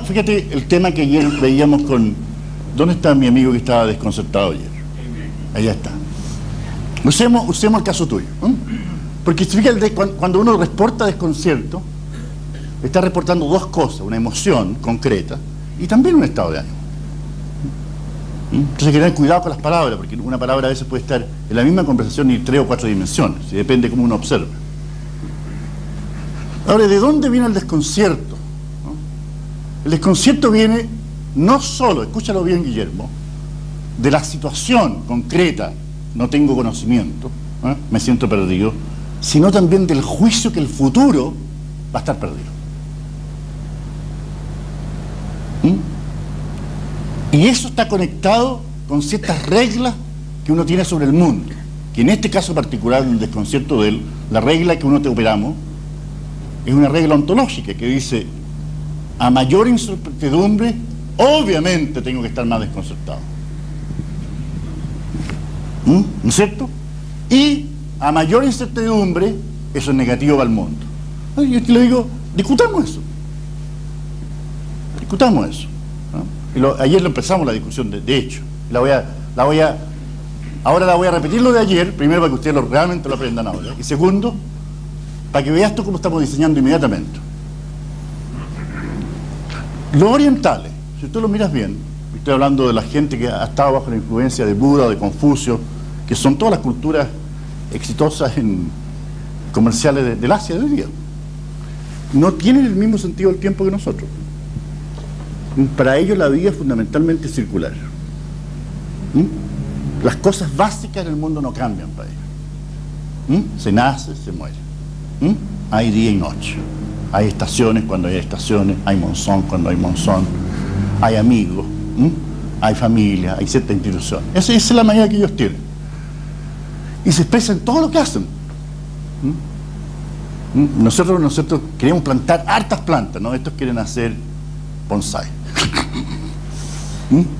Fíjate el tema que ayer veíamos con... ¿Dónde está mi amigo que estaba desconcertado ayer? Allá está. Usemos el caso tuyo. Porque fíjate, cuando uno reporta desconcierto, está reportando dos cosas, una emoción concreta y también un estado de ánimo. Entonces hay que tener cuidado con las palabras, porque una palabra a veces puede estar en la misma conversación en 3 o 4 dimensiones, y depende de cómo uno observe. Ahora, ¿de dónde viene el desconcierto? El desconcierto viene no solo, escúchalo bien, Guillermo, de la situación concreta, no tengo conocimiento, me siento perdido, sino también del juicio que el futuro va a estar perdido. Y eso está conectado con ciertas reglas que uno tiene sobre el mundo, que en este caso particular, en el desconcierto de él, la regla que uno te operamos es una regla ontológica que dice: a mayor incertidumbre, obviamente tengo que estar más desconcertado. ¿No es cierto? Y a mayor incertidumbre, eso es negativo para el mundo. Yo te lo digo, discutamos eso. Ayer lo empezamos la discusión, de hecho. Ahora la voy a repetir lo de ayer, primero para que ustedes realmente lo aprendan ahora, y segundo, para que veas tú cómo estamos diseñando inmediatamente. Los orientales, si tú lo miras bien, estoy hablando de la gente que ha estado bajo la influencia de Buda, de Confucio, que son todas las culturas exitosas en comerciales del Asia de hoy día, no tienen el mismo sentido del tiempo que nosotros. Para ellos la vida es fundamentalmente circular. Las cosas básicas en el mundo no cambian para ellos. Se nace, se muere. Hay día y noche. Hay estaciones cuando hay estaciones, hay monzón cuando hay monzón, hay amigos, hay familia, hay cierta institución. Esa es la manera que ellos tienen. Y se expresa en todo lo que hacen. Nosotros queremos plantar hartas plantas, ¿no? Estos quieren hacer bonsai.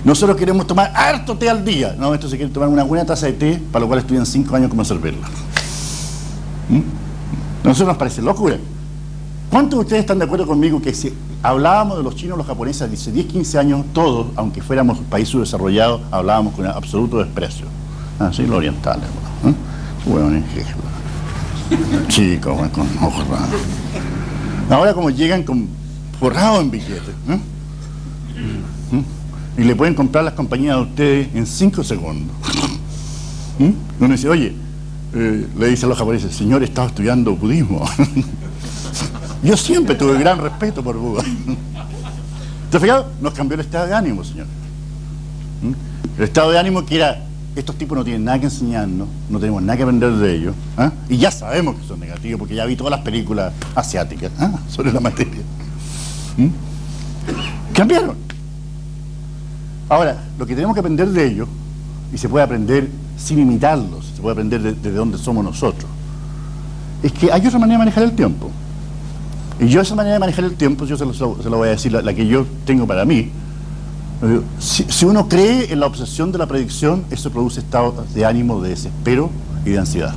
Nosotros queremos tomar harto té al día, ¿no? Estos se quieren tomar una buena taza de té, para lo cual estudian 5 años cómo servirla. A nosotros nos parece locura. ¿Cuántos de ustedes están de acuerdo conmigo que si hablábamos de los chinos o los japoneses hace 10, 15 años, todos, aunque fuéramos país subdesarrollado, hablábamos con absoluto desprecio? Sí, los orientales, bueno, chicos, bueno, con ojos raros. Ahora como llegan forrados en billetes, y le pueden comprar las compañías de ustedes en 5 segundos. Uno dice, oye, le dice a los japoneses, señor, estaba estudiando budismo. Yo siempre tuve gran respeto por Buda. ¿Te has fijado? Nos cambió el estado de ánimo, señor. El estado de ánimo que era, estos tipos no tienen nada que enseñarnos, no tenemos nada que aprender de ellos, y ya sabemos que son negativos, porque ya vi todas las películas asiáticas sobre la materia. Cambiaron. Ahora, lo que tenemos que aprender de ellos, y se puede aprender sin imitarlos, se puede aprender desde dónde somos nosotros, es que hay otra manera de manejar el tiempo. Y yo esa manera de manejar el tiempo, yo se lo voy a decir, la que yo tengo para mí. Si uno cree en la obsesión de la predicción, eso produce estados de ánimo, de desespero y de ansiedad.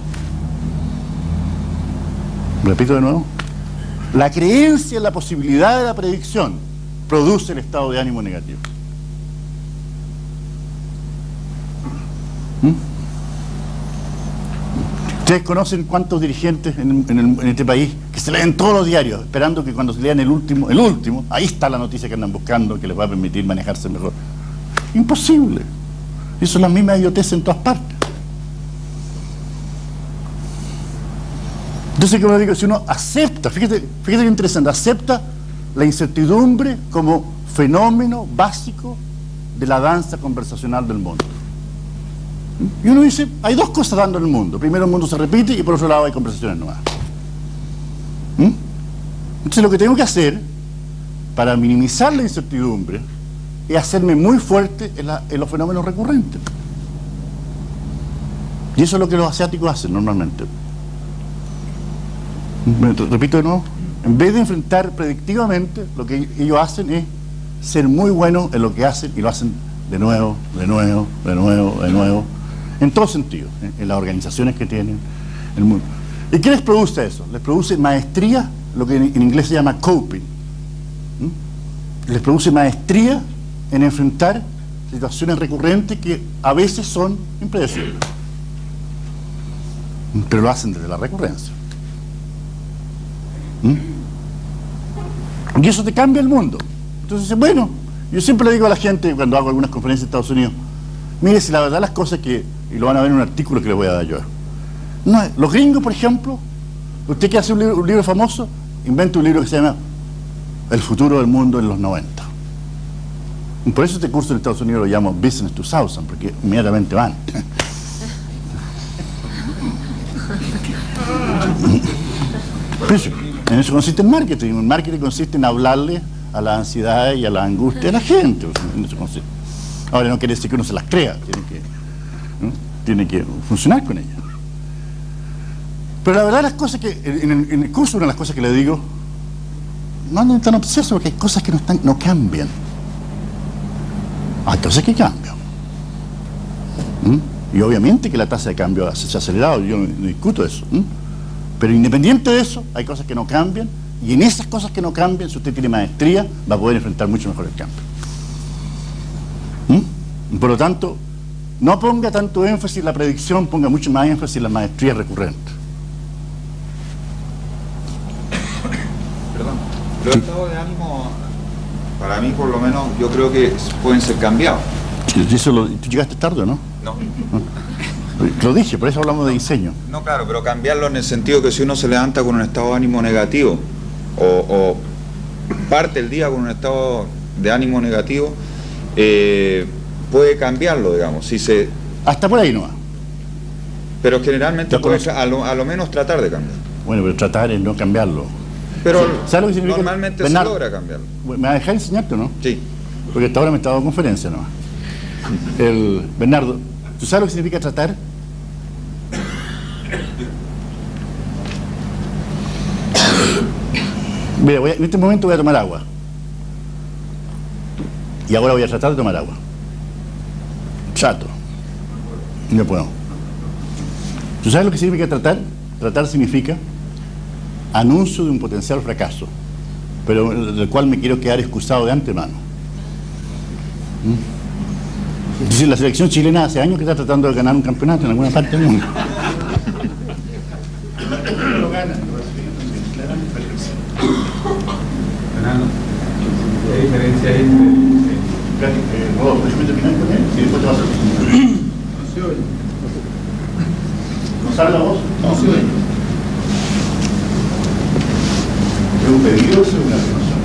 Repito de nuevo. La creencia en la posibilidad de la predicción produce el estado de ánimo negativo. Ustedes conocen cuántos dirigentes en este país que se leen todos los diarios esperando que cuando se lean el último, ahí está la noticia que andan buscando que les va a permitir manejarse mejor. Imposible. Eso es la misma idiotez en todas partes. Entonces, como digo, si uno acepta, fíjate qué interesante, acepta la incertidumbre como fenómeno básico de la danza conversacional del mundo. Y uno dice, hay dos cosas dando en el mundo. Primero, el mundo se repite y por otro lado hay conversaciones nuevas. Entonces, lo que tengo que hacer para minimizar la incertidumbre es hacerme muy fuerte en los fenómenos recurrentes. Y eso es lo que los asiáticos hacen normalmente. Repito de nuevo, en vez de enfrentar predictivamente, lo que ellos hacen es ser muy buenos en lo que hacen y lo hacen de nuevo, en todo sentido, en las organizaciones que tienen, el mundo. ¿Y qué les produce eso? Les produce maestría, lo que en inglés se llama coping. Les produce maestría en enfrentar situaciones recurrentes que a veces son impredecibles, pero lo hacen desde la recurrencia. Y eso te cambia el mundo. Entonces, bueno, yo siempre le digo a la gente cuando hago algunas conferencias en Estados Unidos, mire, si la verdad las cosas que, y lo van a ver en un artículo que les voy a dar yo, no, los gringos, por ejemplo, usted que hace un libro famoso, inventa un libro que se llama El futuro del mundo en los 90. Y por eso este curso en Estados Unidos lo llamo Business 2000, porque inmediatamente van. En eso consiste el marketing. El marketing consiste en hablarle a la ansiedad y a la angustia de la gente. En eso consiste. Ahora, no quiere decir que uno se las crea, tiene que funcionar con ellas. Pero la verdad, las cosas que en el curso, una de las cosas que le digo, no anden tan obsesos porque hay cosas que no cambian. Hay cosas que cambian. Y obviamente que la tasa de cambio se ha acelerado, yo no discuto eso. Pero independiente de eso, hay cosas que no cambian, y en esas cosas que no cambian, si usted tiene maestría, va a poder enfrentar mucho mejor el cambio. Por lo tanto, no ponga tanto énfasis en la predicción, ponga mucho más énfasis en la maestría recurrente. Perdón, los estados de ánimo, para mí por lo menos, yo creo que pueden ser cambiados. ¿Tú llegaste tarde o no? No. Lo dije, por eso hablamos de diseño. No, claro, pero cambiarlo en el sentido que si uno se levanta con un estado de ánimo negativo o parte el día con un estado de ánimo negativo, puede cambiarlo, digamos. Si se... Hasta por ahí no va. Pero generalmente puede a lo menos tratar de cambiar. Bueno, pero tratar es no cambiarlo. Pero ¿sabes lo que significa? normalmente Bernardo, se logra cambiarlo. ¿me vas a dejar enseñarte o no? Sí. Porque hasta ahora me está dando conferencia nomás. Bernardo, ¿tú sabes lo que significa tratar? Mira, en este momento voy a tomar agua. Y ahora voy a tratar de tomar agua. Chato. No puedo. ¿Tú sabes lo que significa tratar? Tratar significa anuncio de un potencial fracaso, pero del cual me quiero quedar excusado de antemano. Es decir, la selección chilena hace años que está tratando de ganar un campeonato en alguna parte del mundo. Lo gana. ¿Qué diferencia hay entre... déjame terminar con él y después te vas a... No se oye. ¿No sale la voz? No se oye. ¿Es un pedido o es una afirmación?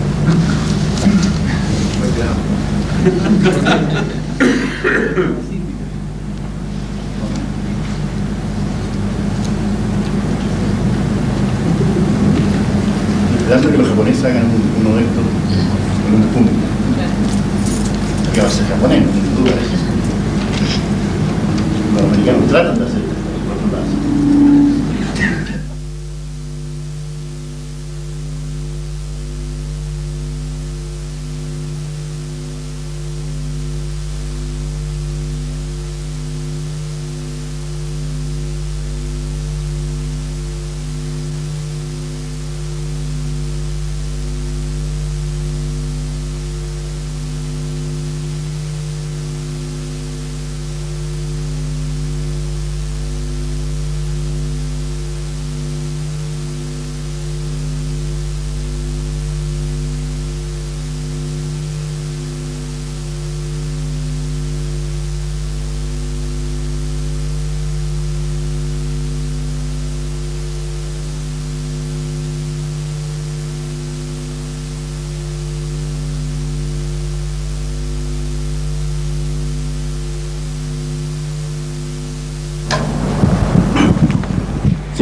Esperando que los japoneses hagan uno de estos en un punto. Que va a ser japonés, no tengo duda de eso. Los americanos tratan de hacer esto.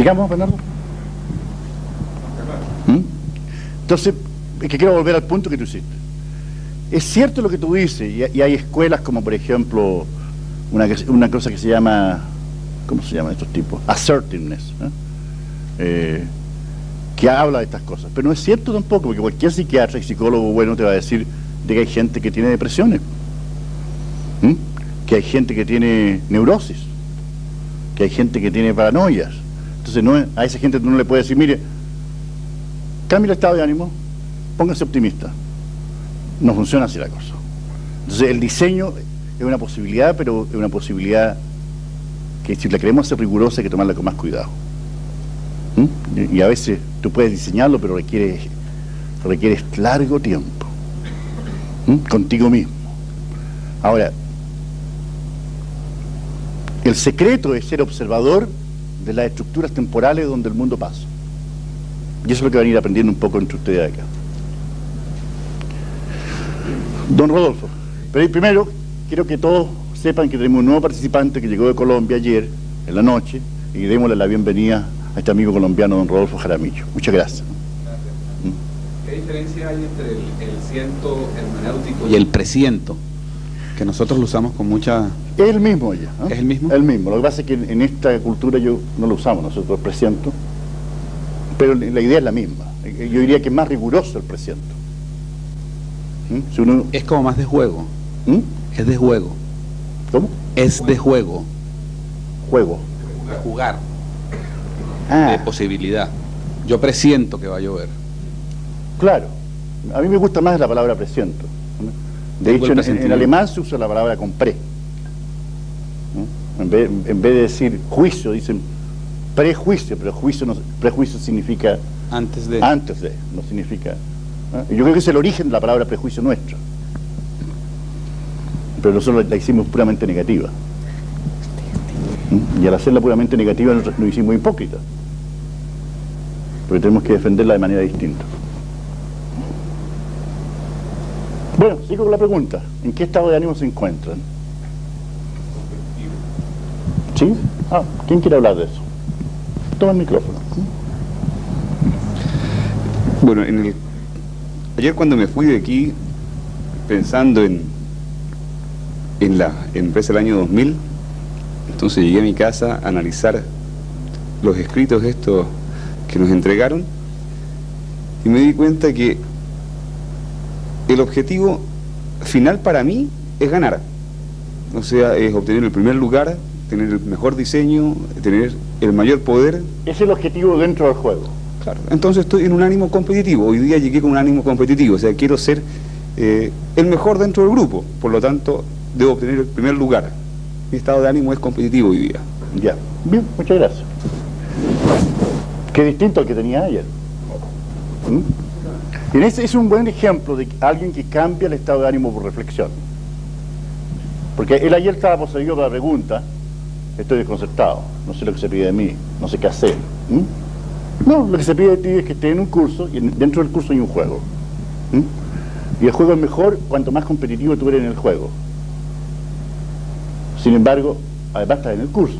¿Sigamos, Bernardo? Entonces, es que quiero volver al punto que tú hiciste. Es cierto lo que tú dices, y hay escuelas como, por ejemplo, una cosa que se llama, ¿cómo se llaman estos tipos? Assertiveness, que habla de estas cosas. Pero no es cierto tampoco, porque cualquier psiquiatra y psicólogo bueno te va a decir de que hay gente que tiene depresiones, que hay gente que tiene neurosis, que hay gente que tiene paranoias. Entonces a esa gente tú no le puedes decir, mire, cambie el estado de ánimo, póngase optimista. No funciona así la cosa. Entonces el diseño es una posibilidad, pero es una posibilidad que si la queremos hacer rigurosa hay que tomarla con más cuidado. Y a veces tú puedes diseñarlo, pero requiere largo tiempo contigo mismo. Ahora, el secreto es ser observador de las estructuras temporales donde el mundo pasa. Y eso es lo que van a ir aprendiendo un poco entre ustedes acá. Don Rodolfo, pero primero quiero que todos sepan que tenemos un nuevo participante que llegó de Colombia ayer, en la noche, y démosle la bienvenida a este amigo colombiano, don Rodolfo Jaramillo. Muchas gracias. ¿Qué diferencia hay entre el ciento hermenéutico y el presiento? Que nosotros lo usamos con mucha... Es el mismo ya, ¿no? ¿Es el mismo? El mismo. Lo que pasa es que en esta cultura no lo usamos nosotros, el presiento, pero la idea es la misma. Yo diría que es más riguroso el presiento. Si uno... Es como más de juego. Es de juego. ¿Cómo? Es de juego. Juego. De jugar. Ah, De posibilidad. Yo presiento que va a llover. claro. A mí me gusta más la palabra presiento. De hecho, en alemán se usa la palabra compré. En vez de decir juicio, dicen prejuicio, pero prejuicio significa Antes de... no significa... Yo creo que es el origen de la palabra prejuicio nuestro. Pero nosotros la hicimos puramente negativa. Y al hacerla puramente negativa nos hicimos hipócritas. Porque tenemos que defenderla de manera distinta. Bueno, sigo con la pregunta. ¿En qué estado de ánimo se encuentran? ¿Sí? ¿Quién quiere hablar de eso? Toma el micrófono. Bueno, ayer cuando me fui de aquí, pensando en la empresa del año 2000, entonces llegué a mi casa a analizar los escritos estos que nos entregaron y me di cuenta que el objetivo final para mí es ganar, o sea, es obtener el primer lugar, tener el mejor diseño, tener el mayor poder. Es el objetivo dentro del juego. Claro, entonces estoy en un ánimo competitivo. Hoy día llegué con un ánimo competitivo, o sea, quiero ser el mejor dentro del grupo, por lo tanto, debo obtener el primer lugar. Mi estado de ánimo es competitivo hoy día. Ya, bien, muchas gracias. Qué distinto al que tenía ayer. Y ese es un buen ejemplo de alguien que cambia el estado de ánimo por reflexión. Porque él ayer estaba poseído por la pregunta, estoy desconcertado, no sé lo que se pide de mí, no sé qué hacer. No, lo que se pide de ti es que estés en un curso y dentro del curso hay un juego. Y el juego es mejor cuanto más competitivo tú eres en el juego. Sin embargo, además estás en el curso.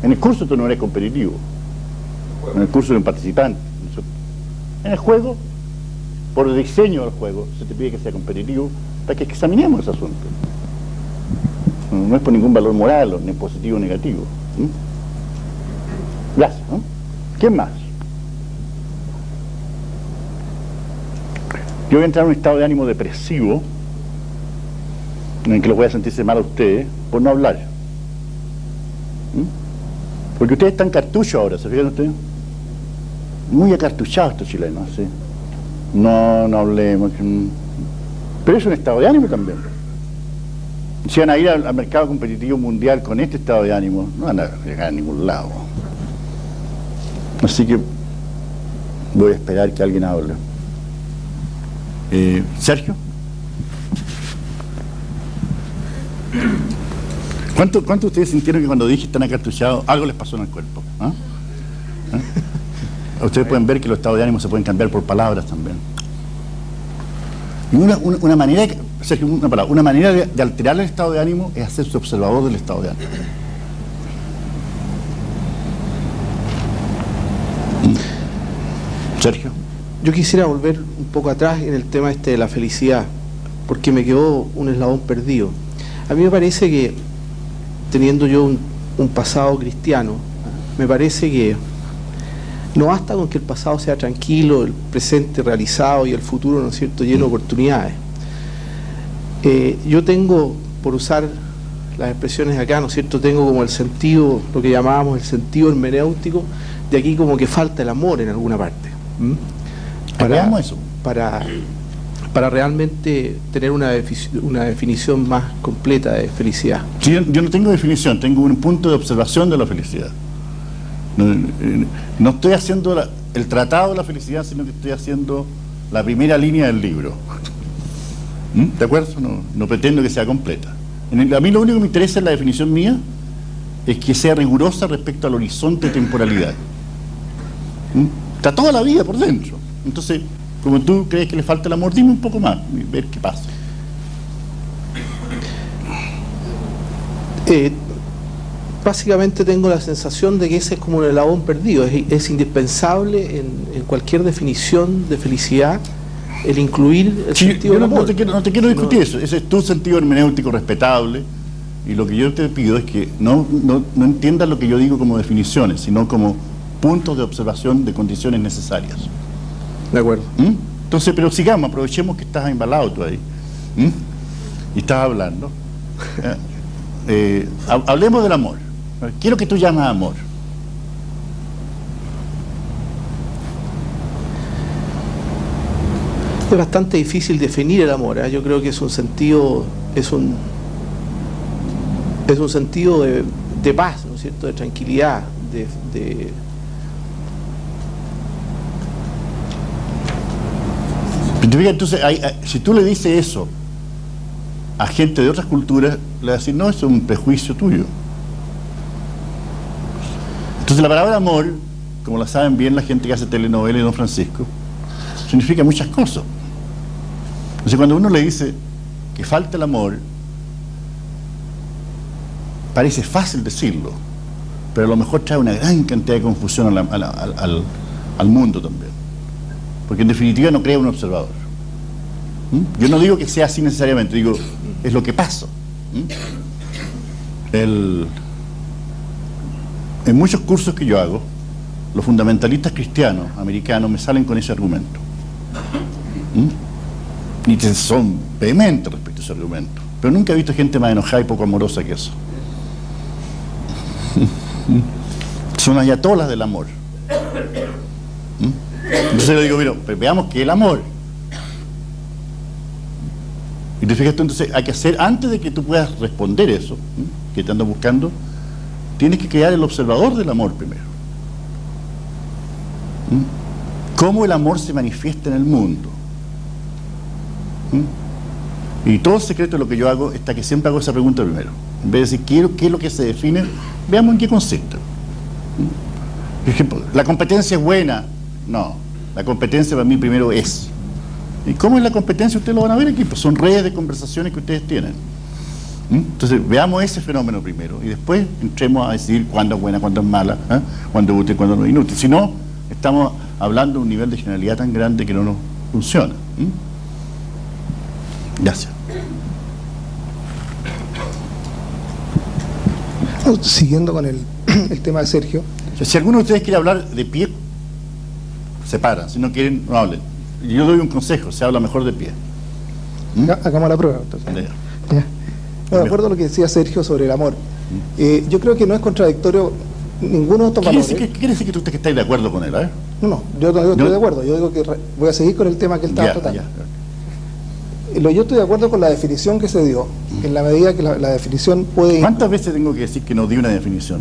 En el curso tú no eres competitivo. En el curso eres un participante. En el juego, por el diseño del juego, se te pide que sea competitivo para que examinemos ese asunto. No es por ningún valor moral, ni positivo o negativo. Gracias. ¿Quién más? Yo voy a entrar en un estado de ánimo depresivo, en el que los voy a sentirse mal a ustedes por no hablar. Porque ustedes están cartuchos ahora, ¿se fijan ustedes? Muy acartuchados estos chilenos, ¿sí? No hablemos. Pero es un estado de ánimo también. Si van a ir al mercado competitivo mundial con este estado de ánimo, no van a llegar a ningún lado. Así que voy a esperar que alguien hable. Sergio. ¿Cuánto de ustedes sintieron que cuando dije están acartuchados, algo les pasó en el cuerpo? Ustedes pueden ver que los estados de ánimo se pueden cambiar por palabras también. Y una manera, Sergio, una manera de alterar el estado de ánimo es hacerse observador del estado de ánimo. Sergio. Yo quisiera volver un poco atrás en el tema de la felicidad, porque me quedó un eslabón perdido. A mí me parece que, teniendo yo un pasado cristiano, me parece que no basta con que el pasado sea tranquilo, el presente realizado y el futuro, ¿no es cierto?, lleno de oportunidades. Yo tengo, por usar las expresiones acá, ¿no es cierto?, tengo como el sentido, lo que llamábamos el sentido hermenéutico, de aquí como que falta el amor en alguna parte. Para realmente tener una definición más completa de felicidad. Sí, yo no tengo definición, tengo un punto de observación de la felicidad. No estoy haciendo el tratado de la felicidad, sino que estoy haciendo la primera línea del libro. ¿De acuerdo? No pretendo que sea completa. A mí lo único que me interesa en la definición mía es que sea rigurosa respecto al horizonte de temporalidad. Está toda la vida por dentro. Entonces, como tú crees que le falta el amor, dime un poco más y ver qué pasa. Básicamente tengo la sensación de que ese es como un eslabón perdido. Es indispensable en cualquier definición de felicidad el incluir el sentido del amor. No te quiero discutir eso. Ese es tu sentido hermenéutico respetable, y lo que yo te pido es que no entiendas lo que yo digo como definiciones, sino como puntos de observación de condiciones necesarias. De acuerdo. Entonces, pero sigamos, aprovechemos que estás embalado tú ahí. Y estás hablando. Hablemos del amor. ¿Qué es lo que tú llamas amor? Es bastante difícil definir el amor, ¿eh? Yo creo que es un sentido, es un sentido de paz, ¿no es cierto?, de tranquilidad, Entonces, si tú le dices eso a gente de otras culturas, le vas a decir, no, eso es un prejuicio tuyo. Entonces la palabra amor, como la saben bien la gente que hace telenovelas y Don Francisco, significa muchas cosas. Entonces cuando uno le dice que falta el amor, parece fácil decirlo, pero a lo mejor trae una gran cantidad de confusión al mundo también, porque en definitiva no crea un observador. Yo no digo que sea así necesariamente, digo, es lo que pasa. En muchos cursos que yo hago, los fundamentalistas cristianos americanos me salen con ese argumento. Y son vehementes respecto a ese argumento, pero nunca he visto gente más enojada y poco amorosa que eso. Son ayatolas del amor. Entonces le digo, mira, veamos qué es el amor. Y te fijas tú, entonces hay que hacer, antes de que tú puedas responder eso, que te andas buscando, tienes que crear el observador del amor primero. Cómo el amor se manifiesta en el mundo. Y todo el secreto de lo que yo hago está que siempre hago esa pregunta primero. En vez de decir qué es lo que se define, veamos en qué consiste. Por ejemplo, ¿la competencia es buena? No, la competencia para mí primero es. ¿Y cómo es la competencia? Ustedes lo van a ver aquí, pues son redes de conversaciones que ustedes tienen. Entonces veamos ese fenómeno primero y después entremos a decidir cuándo es buena, cuándo es mala, cuándo es útil, cuándo no es inútil. Si no, estamos hablando de un nivel de generalidad tan grande que no nos funciona. Gracias. Siguiendo con el tema de Sergio. Si alguno de ustedes quiere hablar de pie, se para. Si no quieren, no hablen. Yo doy un consejo, se habla mejor de pie. Hagamos la prueba. Entonces. Ya. No, de acuerdo a lo que decía Sergio sobre el amor, yo creo que no es contradictorio ninguno de estos valores. ¿Qué quiere decir que tú estáis de acuerdo con él? No, yo no digo que estoy de acuerdo, yo digo que voy a seguir con el tema que él estaba tratando. Yo estoy de acuerdo con la definición que se dio, en la medida que la definición puede... ¿Cuántas veces tengo que decir que no di una definición?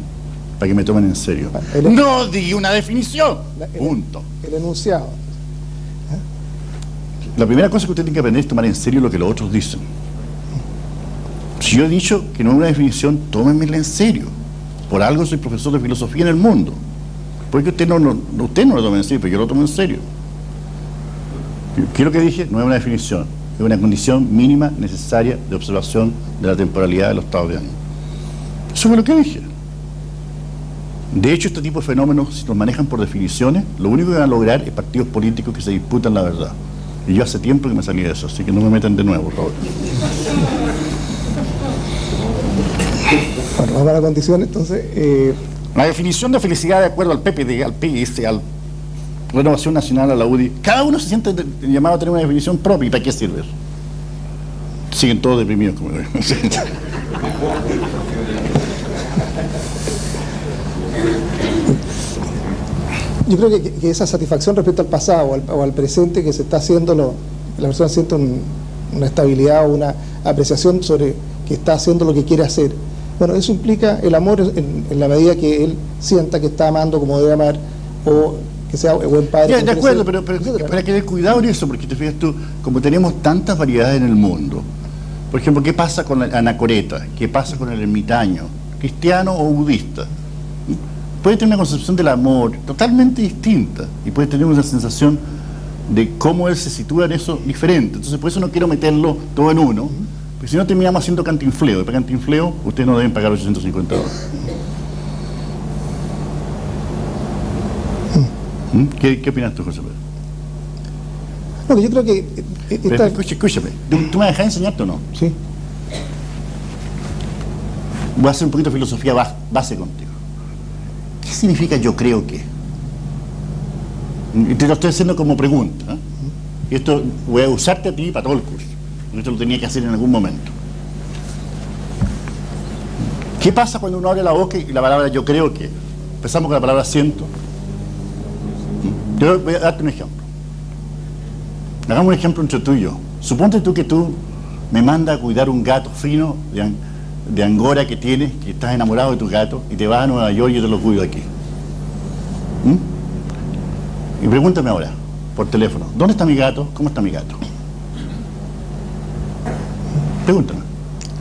Para que me tomen en serio. ¡No di una definición! Punto. El enunciado. La primera cosa que usted tiene que aprender es tomar en serio lo que los otros dicen. Si yo he dicho que no es una definición, tómenmela en serio. Por algo soy profesor de filosofía en el mundo. Porque usted no lo toma en serio, pero yo lo tomo en serio. ¿Qué es lo que dije? No es una definición, es una condición mínima necesaria de observación de la temporalidad de los estados de ánimo. Eso fue lo que dije. De hecho, este tipo de fenómenos, si los manejan por definiciones, lo único que van a lograr es partidos políticos que se disputan la verdad. Y yo hace tiempo que me salí de eso, así que no me metan de nuevo, por favor. Bueno, vamos a la condición, entonces. La definición de felicidad de acuerdo al PPD, al PIS, al Renovación Nacional, a la UDI, cada uno se siente llamado a tener una definición propia. ¿Y para qué sirve eso? Siguen todos deprimidos, como digo. Yo creo que esa satisfacción respecto al pasado o al presente que se está haciendo, la persona siente una estabilidad o una apreciación sobre que está haciendo lo que quiere hacer. Bueno, eso implica el amor en la medida que él sienta que está amando como debe amar, o que sea buen padre. Ya, de acuerdo, pero hay que tener cuidado en eso, porque te fijas tú, como tenemos tantas variedades en el mundo, por ejemplo, ¿qué pasa con la anacoreta? ¿Qué pasa con el ermitaño? ¿Cristiano o budista? Puede tener una concepción del amor totalmente distinta y puede tener una sensación de cómo él se sitúa en eso diferente. Entonces, por eso no quiero meterlo todo en uno, porque si no terminamos haciendo cantinfleo. Y para cantinfleo, ustedes no deben pagar $850. ¿Qué opinas tú, José Pedro? No, que yo creo que... Escúchame, ¿tú me dejas enseñarte o no? Sí. Voy a hacer un poquito de filosofía base contigo. ¿Qué significa yo creo que? Y te lo estoy haciendo como pregunta, ¿eh? Y esto voy a usarte a ti para todo el curso. Esto lo tenía que hacer en algún momento. ¿Qué pasa cuando uno abre la boca y la palabra yo creo que? Empezamos con la palabra siento. Yo voy a darte un ejemplo. Hagamos un ejemplo entre tú y yo. Suponte tú que tú me mandas a cuidar un gato fino de Angora que tienes, que estás enamorado de tu gato, y te vas a Nueva York y yo te lo cuido aquí. Y pregúntame ahora, por teléfono, ¿dónde está mi gato? ¿Cómo está mi gato? Pregúntame.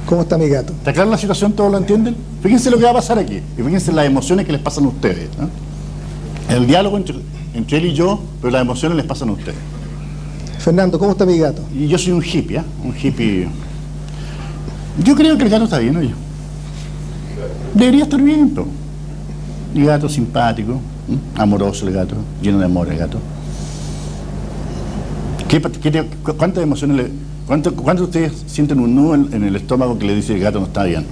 ¿Cómo está mi gato? ¿Está clara la situación? ¿Todos lo entienden? Fíjense lo que va a pasar aquí, y fíjense las emociones que les pasan a ustedes, ¿no? El diálogo entre él y yo, pero las emociones les pasan a ustedes. Fernando, ¿cómo está mi gato? Y yo soy un hippie, ¿eh? Un hippie. Yo creo que el gato está bien, oye. Debería estar bien, pero. El gato simpático, amoroso el gato, lleno de amor el gato. ¿Cuántas emociones le... ¿Cuántos de ustedes sienten un nudo en el estómago que le dice el gato no está bien?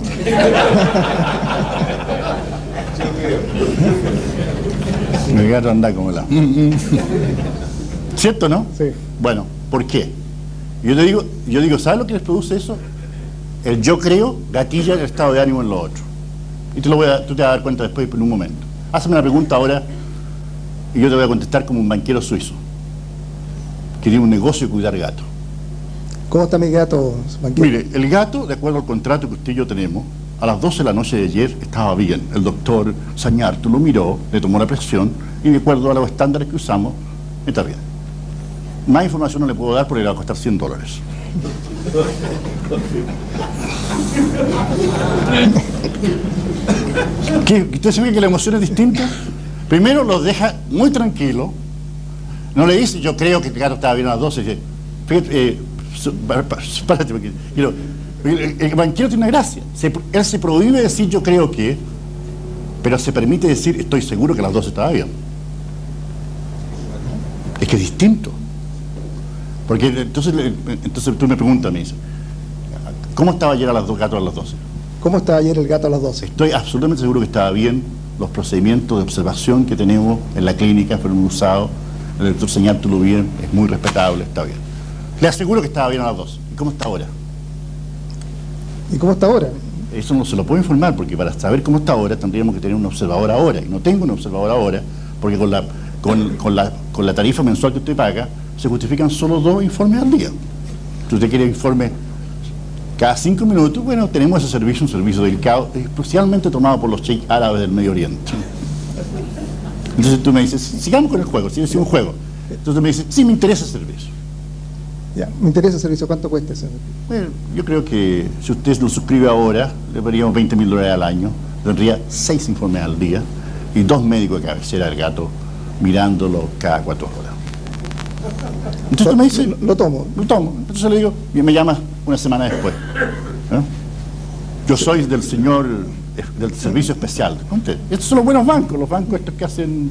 El gato anda como la... ¿Cierto, no? Sí. Bueno, ¿por qué? Yo digo, ¿sabes lo que les produce eso? El yo creo gatilla el estado de ánimo en lo otro. Y tú te vas a dar cuenta después en un momento. Hazme una pregunta ahora y yo te voy a contestar como un banquero suizo que tiene un negocio de cuidar gatos. ¿Cómo está mi gato, banquero? Mire, el gato, de acuerdo al contrato que usted y yo tenemos, a las 12 de la noche de ayer estaba bien. El doctor Sañartu lo miró, le tomó la presión y de acuerdo a los estándares que usamos, está bien. Más información no le puedo dar porque le va a costar $100. ¿Usted se ve que la emoción es distinta? Primero los deja muy tranquilo. No le dice, yo creo que el gato estaba bien a las 12. Dice, párate, porque el banquero tiene una gracia. Él se prohíbe decir yo creo que, pero se permite decir estoy seguro que a las 12 estaba bien. Es que es distinto. Porque entonces tú me preguntas, me dices, ¿cómo estaba ayer a las 2 gatos a las 12? ¿Cómo estaba ayer el gato a las 12? Estoy absolutamente seguro que estaba bien. Los procedimientos de observación que tenemos en la clínica fueron usados. El doctor Sañartu lo bien, es muy respetable, está bien. Le aseguro que estaba bien a las 12. ¿Y cómo está ahora? ¿Y cómo está ahora? Eso no se lo puedo informar, porque para saber cómo está ahora tendríamos que tener un observador ahora. Y no tengo un observador ahora, porque con la tarifa mensual que usted paga, se justifican solo 2 informes al día. Si usted quiere informe cada 5 minutos, bueno, tenemos ese servicio, un servicio delicado, especialmente tomado por los sheiks árabes del Medio Oriente. Entonces tú me dices, sigamos con el juego, si es un juego. Entonces me dices, sí, me interesa el servicio. Ya, me interesa el servicio, ¿cuánto cuesta ese servicio? Bueno, yo creo que si usted lo suscribe ahora, le pagaríamos $20.000 al año, tendría 6 informes al día y 2 médicos de cabecera del gato mirándolo cada 4 horas. Entonces tú me dices, lo tomo. Entonces le digo, y me llamas una semana después. ¿Eh? Yo soy del señor del servicio especial. Estos son los buenos bancos, los bancos estos que hacen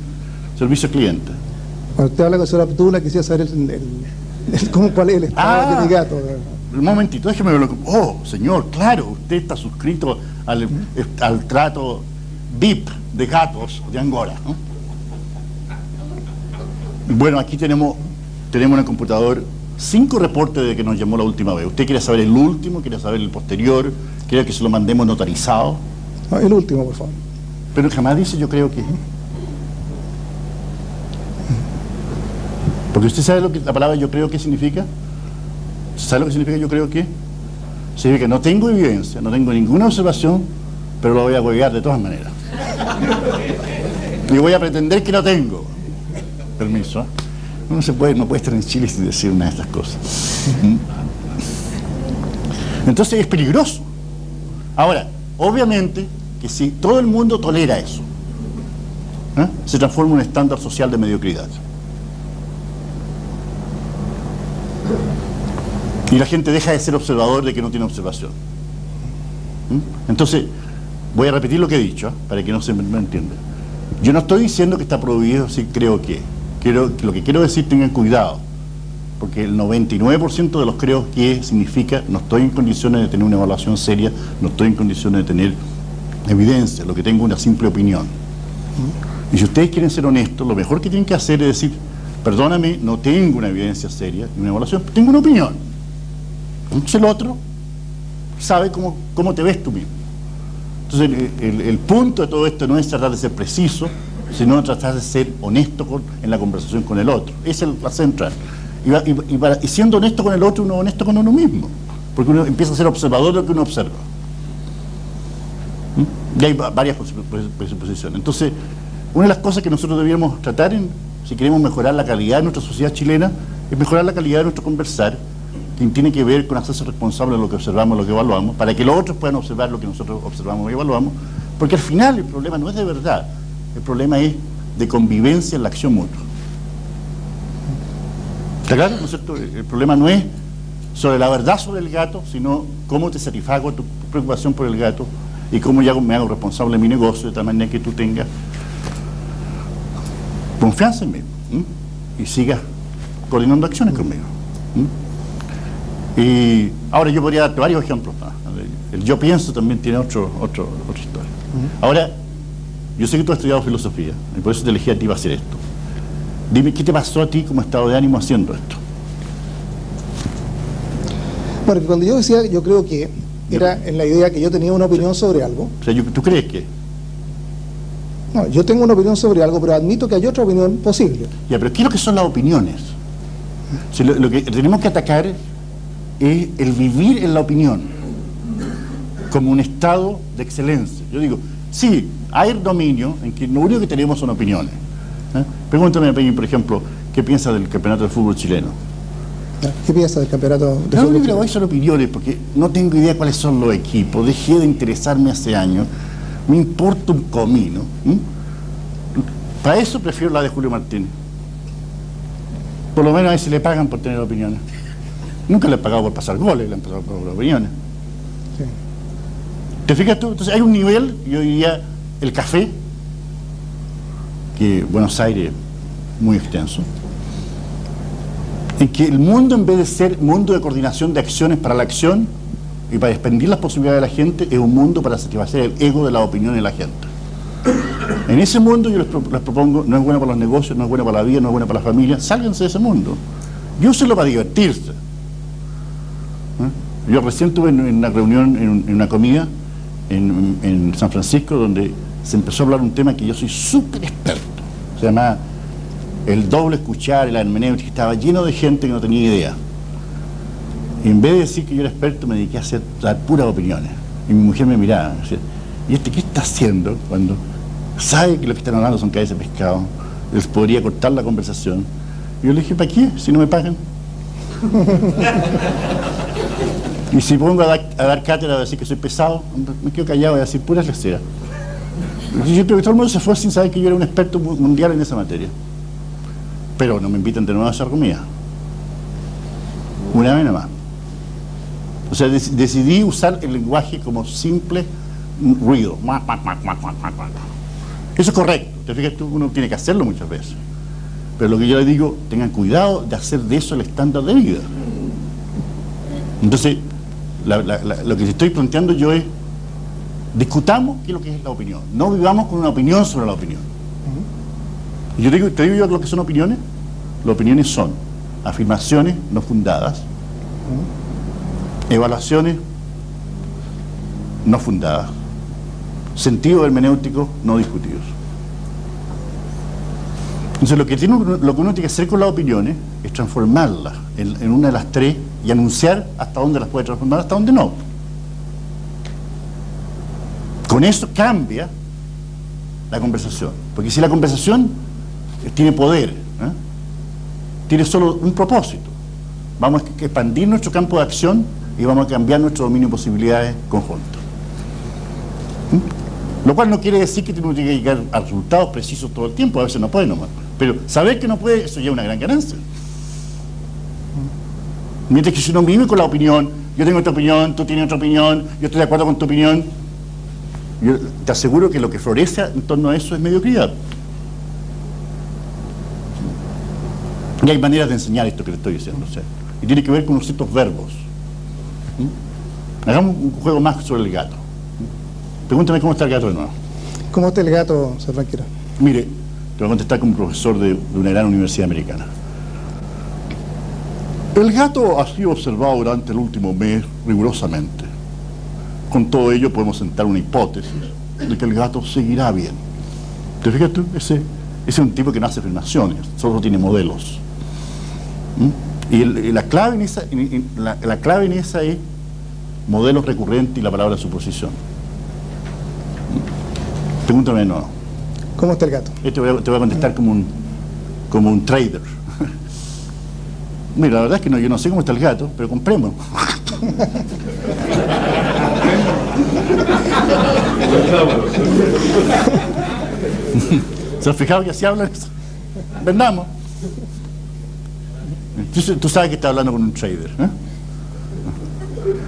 servicio al cliente. Cuando usted habla con el señor Abdullah, quisiera saber cuál es el estado del gato. Un momentito, déjeme verlo. Oh, señor, claro, usted está suscrito al trato VIP de gatos de Angora, ¿no? Bueno, aquí tenemos en el computador 5 reportes de que nos llamó la última vez. ¿Usted quiere saber el último? ¿Quiere saber el posterior? ¿Quiere que se lo mandemos notarizado? No, el último, por favor. Pero jamás dice yo creo que... Porque usted sabe lo que la palabra yo creo que significa. ¿Sabe lo que significa yo creo que? Significa que no tengo evidencia, no tengo ninguna observación, pero lo voy a huevear de todas maneras. Y voy a pretender que no tengo. Permiso, ¿eh? No puede estar en Chile sin decir una de estas cosas. Entonces es peligroso. Ahora, obviamente que si todo el mundo tolera eso, se transforma en un estándar social de mediocridad. Y la gente deja de ser observador de que no tiene observación. Entonces, voy a repetir lo que he dicho, para que no se me entienda. Yo no estoy diciendo que está prohibido si creo que. Lo que quiero decir, tengan cuidado, porque el 99% de los creo que significa no estoy en condiciones de tener una evaluación seria, no estoy en condiciones de tener evidencia, lo que tengo es una simple opinión. Y si ustedes quieren ser honestos, lo mejor que tienen que hacer es decir, perdóname, no tengo una evidencia seria, una evaluación, tengo una opinión. Entonces el otro sabe cómo te ves tú mismo. Entonces el punto de todo esto no es tratar de ser preciso, sino tratar de ser honesto en la conversación con el otro. Esa es la central. Y siendo honesto con el otro, uno es honesto con uno mismo, porque uno empieza a ser observador de lo que uno observa. Y hay varias presuposiciones. Entonces, una de las cosas que nosotros deberíamos tratar, si queremos mejorar la calidad de nuestra sociedad chilena, es mejorar la calidad de nuestro conversar, que tiene que ver con hacerse responsable de lo que observamos, lo que evaluamos, para que los otros puedan observar lo que nosotros observamos y evaluamos, porque al final el problema no es de verdad. El problema es de convivencia en la acción mutua. ¿Está claro? ¿No es cierto? El problema no es sobre la verdad sobre el gato, sino cómo te satisfago tu preocupación por el gato y cómo yo me hago responsable de mi negocio de tal manera que tú tengas confianza en mí y sigas coordinando acciones conmigo. Y ahora yo podría darte varios ejemplos más. El yo pienso también tiene otra historia. Ahora, yo sé que tú has estudiado filosofía, y por eso te elegí a ti para hacer esto. Dime, ¿qué te pasó a ti como estado de ánimo haciendo esto? Bueno, cuando yo decía, yo creo que era en la idea que yo tenía una opinión sobre algo. O sea, ¿tú crees que? No, yo tengo una opinión sobre algo, pero admito que hay otra opinión posible. Ya, pero ¿qué es lo que son las opiniones? O sea, lo que tenemos que atacar es el vivir en la opinión como un estado de excelencia. Yo digo, sí, hay dominio en que lo único que tenemos son opiniones. Pregúntame, por ejemplo, ¿qué piensa del campeonato de fútbol chileno? ¿Qué piensa del campeonato de fútbol chileno? No, son opiniones, porque no tengo idea cuáles son los equipos, dejé de interesarme hace años, me importa un comino. Para eso prefiero la de Julio Martínez. Por lo menos a veces le pagan por tener opiniones. Nunca le he pagado por pasar goles, le han pagado por opiniones. Sí. ¿Te fijas tú? Entonces hay un nivel, yo diría, el café, que Buenos Aires es muy extenso, en que el mundo, en vez de ser mundo de coordinación de acciones para la acción y para expandir las posibilidades de la gente, es un mundo para satisfacer el ego de la opinión de la gente. En ese mundo yo les propongo, no es bueno para los negocios, no es bueno para la vida, no es bueno para la familia, sálganse de ese mundo y úsenlo para divertirse. Yo recién tuve en una reunión, en una comida en San Francisco, donde se empezó a hablar un tema que yo soy súper experto, se llama el doble escuchar, la hermenéutica, estaba lleno de gente que no tenía idea. Y en vez de decir que yo era experto, me dediqué a dar puras opiniones. Y mi mujer me miraba, decía, ¿y este qué está haciendo cuando sabe que lo que están hablando son cabezas de pescado? Les podría cortar la conversación. Y yo le dije, ¿para qué? Si no me pagan. Y si pongo a dar cátedra a decir que soy pesado, me quedo callado y a decir puras leceras. Yo creo que todo el mundo se fue sin saber que yo era un experto mundial en esa materia. Pero no me invitan de nuevo a hacer comida. Una vez nada más. O sea, decidí usar el lenguaje como simple ruido. Eso es correcto, te fijas tú, uno tiene que hacerlo muchas veces. Pero lo que yo les digo, tengan cuidado de hacer de eso el estándar de vida. Entonces, lo que estoy planteando yo es, discutamos qué es lo que es la opinión. No vivamos con una opinión sobre la opinión. Y yo te digo yo lo que son opiniones. Las opiniones son afirmaciones no fundadas, evaluaciones no fundadas, sentido hermenéutico no discutidos. Entonces lo que uno tiene que hacer con las opiniones es transformarlas en una de las tres y anunciar hasta dónde las puede transformar, hasta dónde no. Con eso cambia la conversación, porque si la conversación tiene poder, tiene solo un propósito, vamos a expandir nuestro campo de acción y vamos a cambiar nuestro dominio de posibilidades conjuntos. Lo cual no quiere decir que uno tiene que llegar a resultados precisos todo el tiempo, a veces no puede nomás, pero saber que no puede, eso ya es una gran ganancia. Mientras que si uno vive con la opinión, yo tengo otra opinión, tú tienes otra opinión, yo estoy de acuerdo con tu opinión, yo te aseguro que lo que florece en torno a eso es mediocridad. Y hay maneras de enseñar esto que le estoy diciendo, o sea, y tiene que ver con ciertos verbos. Hagamos un juego más sobre el gato. Pregúntame cómo está el gato de nuevo. ¿Cómo está el gato, señor Ranquero? Mire, te voy a contestar como profesor de una gran universidad americana. El gato ha sido observado durante el último mes rigurosamente. Con todo ello podemos sentar una hipótesis de que el gato seguirá bien. ¿Te fijas tú? Ese es un tipo que no hace afirmaciones, solo tiene modelos. Y la clave en esa es modelos recurrentes y la palabra suposición. Pregúntame de nuevo. ¿Cómo está el gato? Te voy a contestar como un trader. Mira, la verdad es que yo no sé cómo está el gato, pero compremos. ¿Se han fijado que así hablan? Vendamos. Tú sabes que está hablando con un trader, ¿eh?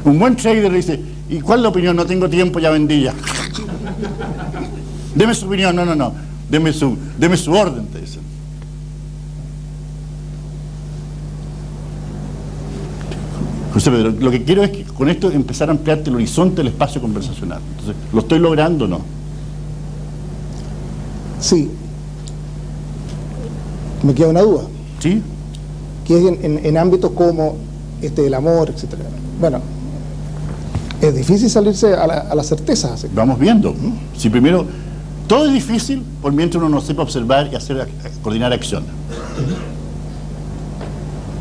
Un buen trader le dice, ¿y cuál es la opinión? No tengo tiempo, ya vendí ya. Deme su opinión, no. Deme su orden, te dicen. José Pedro, lo que quiero es que con esto empezar a ampliarte el horizonte del espacio conversacional. Entonces, ¿lo estoy logrando o no? Sí. Me queda una duda. ¿Sí? Que es en ámbitos como el amor, etcétera. Bueno, es difícil salirse a la certeza. ¿Sí? Vamos viendo. Si primero, todo es difícil por mientras uno no sepa observar y coordinar acciones.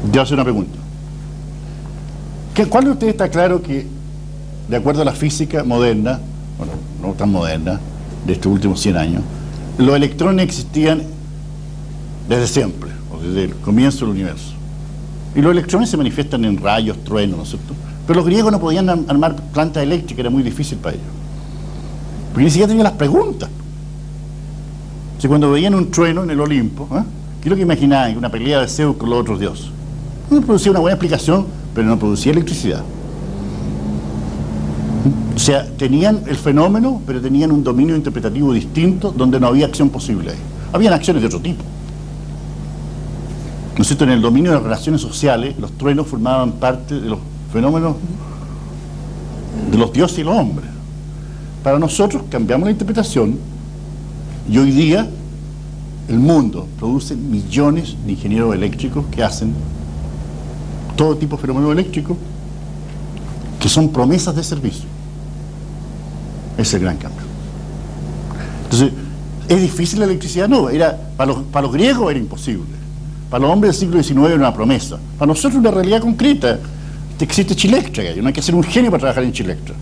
Te voy a hacer una pregunta. ¿Cuál de ustedes está claro que, de acuerdo a la física moderna, bueno, no tan moderna, de estos últimos 100 años, los electrones existían desde siempre, o desde el comienzo del universo? Y los electrones se manifiestan en rayos, truenos, ¿no es cierto? Pero los griegos no podían armar plantas eléctricas, era muy difícil para ellos. Porque ni siquiera tenían las preguntas. O sea, cuando veían un trueno en el Olimpo, ¿qué es lo que imaginaban? Una pelea de Zeus con los otros dioses. No producía una buena explicación, pero no producía electricidad. O sea, tenían el fenómeno, pero tenían un dominio interpretativo distinto donde no había acción posible ahí. Habían acciones de otro tipo. ¿No es cierto? En el dominio de las relaciones sociales, los truenos formaban parte de los fenómenos de los dioses y los hombres. Para nosotros cambiamos la interpretación y hoy día el mundo produce millones de ingenieros eléctricos que hacen todo tipo de fenómenos eléctricos que son promesas de servicio. Ese es el gran cambio. Entonces, ¿es difícil la electricidad? No, para los griegos era imposible. Para los hombres del siglo XIX era una promesa. Para nosotros una realidad concreta. Existe Chilectra, no hay que ser un genio para trabajar en Chilectra.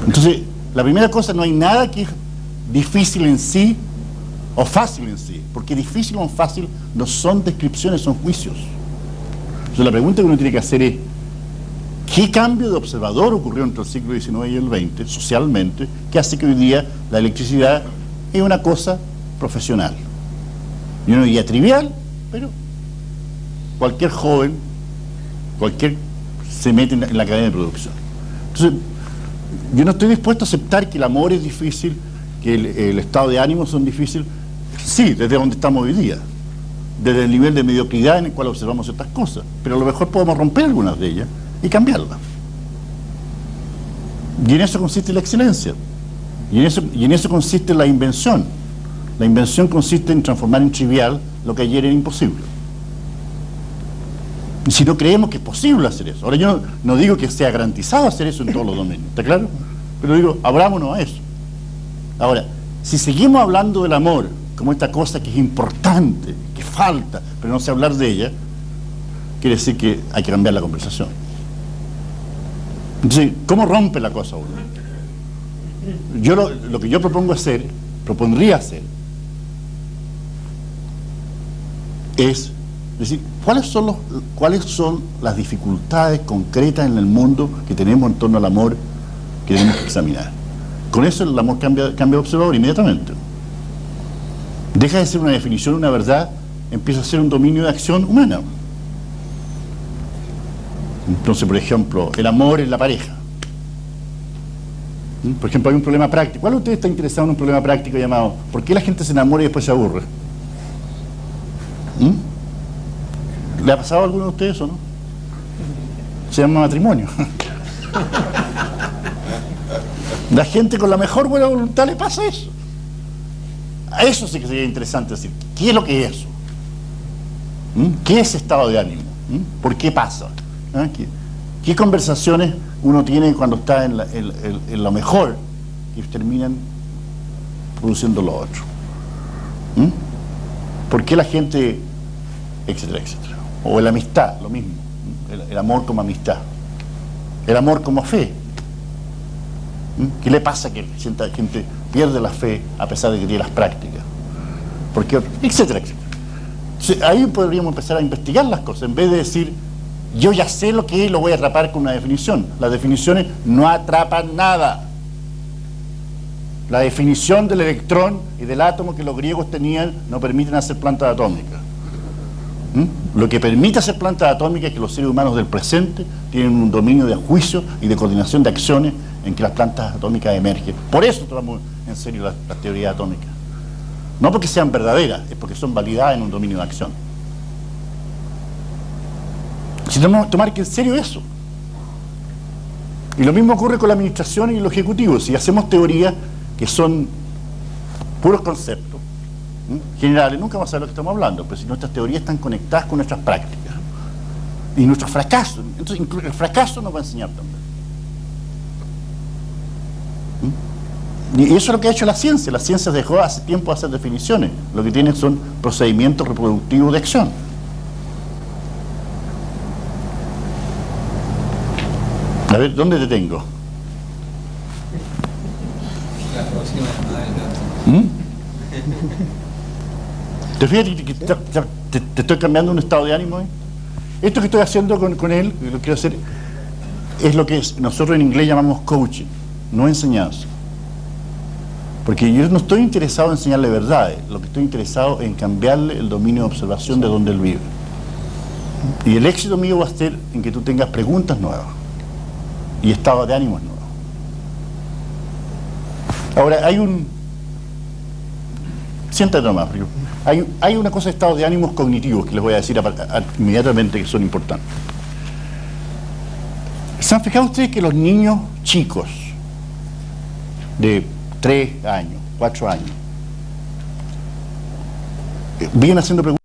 Entonces, la primera cosa, no hay nada que es difícil en sí o fácil en sí, porque difícil o fácil no son descripciones, son juicios. Entonces la pregunta que uno tiene que hacer es, ¿qué cambio de observador ocurrió entre el siglo XIX y el XX, socialmente, que hace que hoy día la electricidad es una cosa profesional? Yo no diría trivial, pero cualquier joven, se mete en la cadena de producción. Entonces, Yo no estoy dispuesto a aceptar que el amor es difícil, que el estado de ánimo son difíciles. Sí, desde donde estamos hoy día, desde el nivel de mediocridad en el cual observamos ciertas cosas, pero a lo mejor podemos romper algunas de ellas y cambiarlas. Y en eso consiste la excelencia, y en eso consiste la invención. La invención consiste en transformar en trivial lo que ayer era imposible. Y si no creemos que es posible hacer eso. Ahora yo no digo que sea garantizado hacer eso en todos los dominios, ¿está claro? Pero digo, abrámonos a eso. Ahora, si seguimos hablando del amor como esta cosa que es importante, que falta, pero no sé hablar de ella, quiere decir que hay que cambiar la conversación. Entonces, ¿cómo rompe la cosa uno? Yo lo que yo propondría hacer, es decir, ¿cuáles son las dificultades concretas en el mundo que tenemos en torno al amor que tenemos que examinar? Con eso el amor cambia de observador inmediatamente. Deja de ser una definición, una verdad, empieza a ser un dominio de acción humana. Entonces, por ejemplo, el amor en la pareja. Por ejemplo, hay un problema práctico. ¿Cuál de ustedes está interesado en un problema práctico llamado ¿por qué la gente se enamora y después se aburre? ¿Le ha pasado a alguno de ustedes o no? Se llama matrimonio. La gente con la mejor buena voluntad le pasa eso. A eso sí que sería interesante decir, ¿qué es lo que es eso? ¿Qué es ese estado de ánimo? ¿Por qué pasa? ¿Qué conversaciones uno tiene cuando está en lo mejor y terminan produciendo lo otro? ¿Por qué la gente, etcétera, etcétera? O la amistad, lo mismo, el amor como amistad, el amor como fe. ¿Qué le pasa que la gente pierde la fe a pesar de que tiene las prácticas? ¿Por qué? Etcétera, etcétera. Entonces, ahí podríamos empezar a investigar las cosas, en vez de decir, yo ya sé lo que es, lo voy a atrapar con una definición. Las definiciones no atrapan nada. La definición del electrón y del átomo que los griegos tenían no permiten hacer plantas atómicas. Lo que permite hacer plantas atómicas es que los seres humanos del presente tienen un dominio de juicio y de coordinación de acciones en que las plantas atómicas emergen. Por eso tomamos en serio las teorías atómicas. No porque sean verdaderas, es porque son validadas en un dominio de acción. Si tenemos que tomar en serio eso. Y lo mismo ocurre con la administración y los ejecutivos. Si hacemos teorías que son puros conceptos generales, nunca vamos a saber de lo que estamos hablando, pero si nuestras teorías están conectadas con nuestras prácticas y nuestros fracasos, entonces el fracaso nos va a enseñar también. Y eso es lo que ha hecho la ciencia. La ciencia dejó hace tiempo de hacer definiciones. Lo que tienen son procedimientos reproductivos de acción. A ver, ¿dónde te tengo? La próxima llamada del gato. ¿Te fijas que te estoy cambiando un estado de ánimo? Esto que estoy haciendo con él, lo que quiero hacer, es lo que nosotros en inglés llamamos coaching, no enseñanza. Porque yo no estoy interesado en enseñarle verdades, lo que estoy interesado es en cambiarle el dominio de observación de donde él vive. Y el éxito mío va a ser en que tú tengas preguntas nuevas y estados de ánimos nuevos. Ahora, siéntate nomás, hay una cosa de estados de ánimos cognitivos que les voy a decir inmediatamente que son importantes. ¿Se han fijado ustedes que los niños chicos de 3 años, 4 años, vienen haciendo preguntas?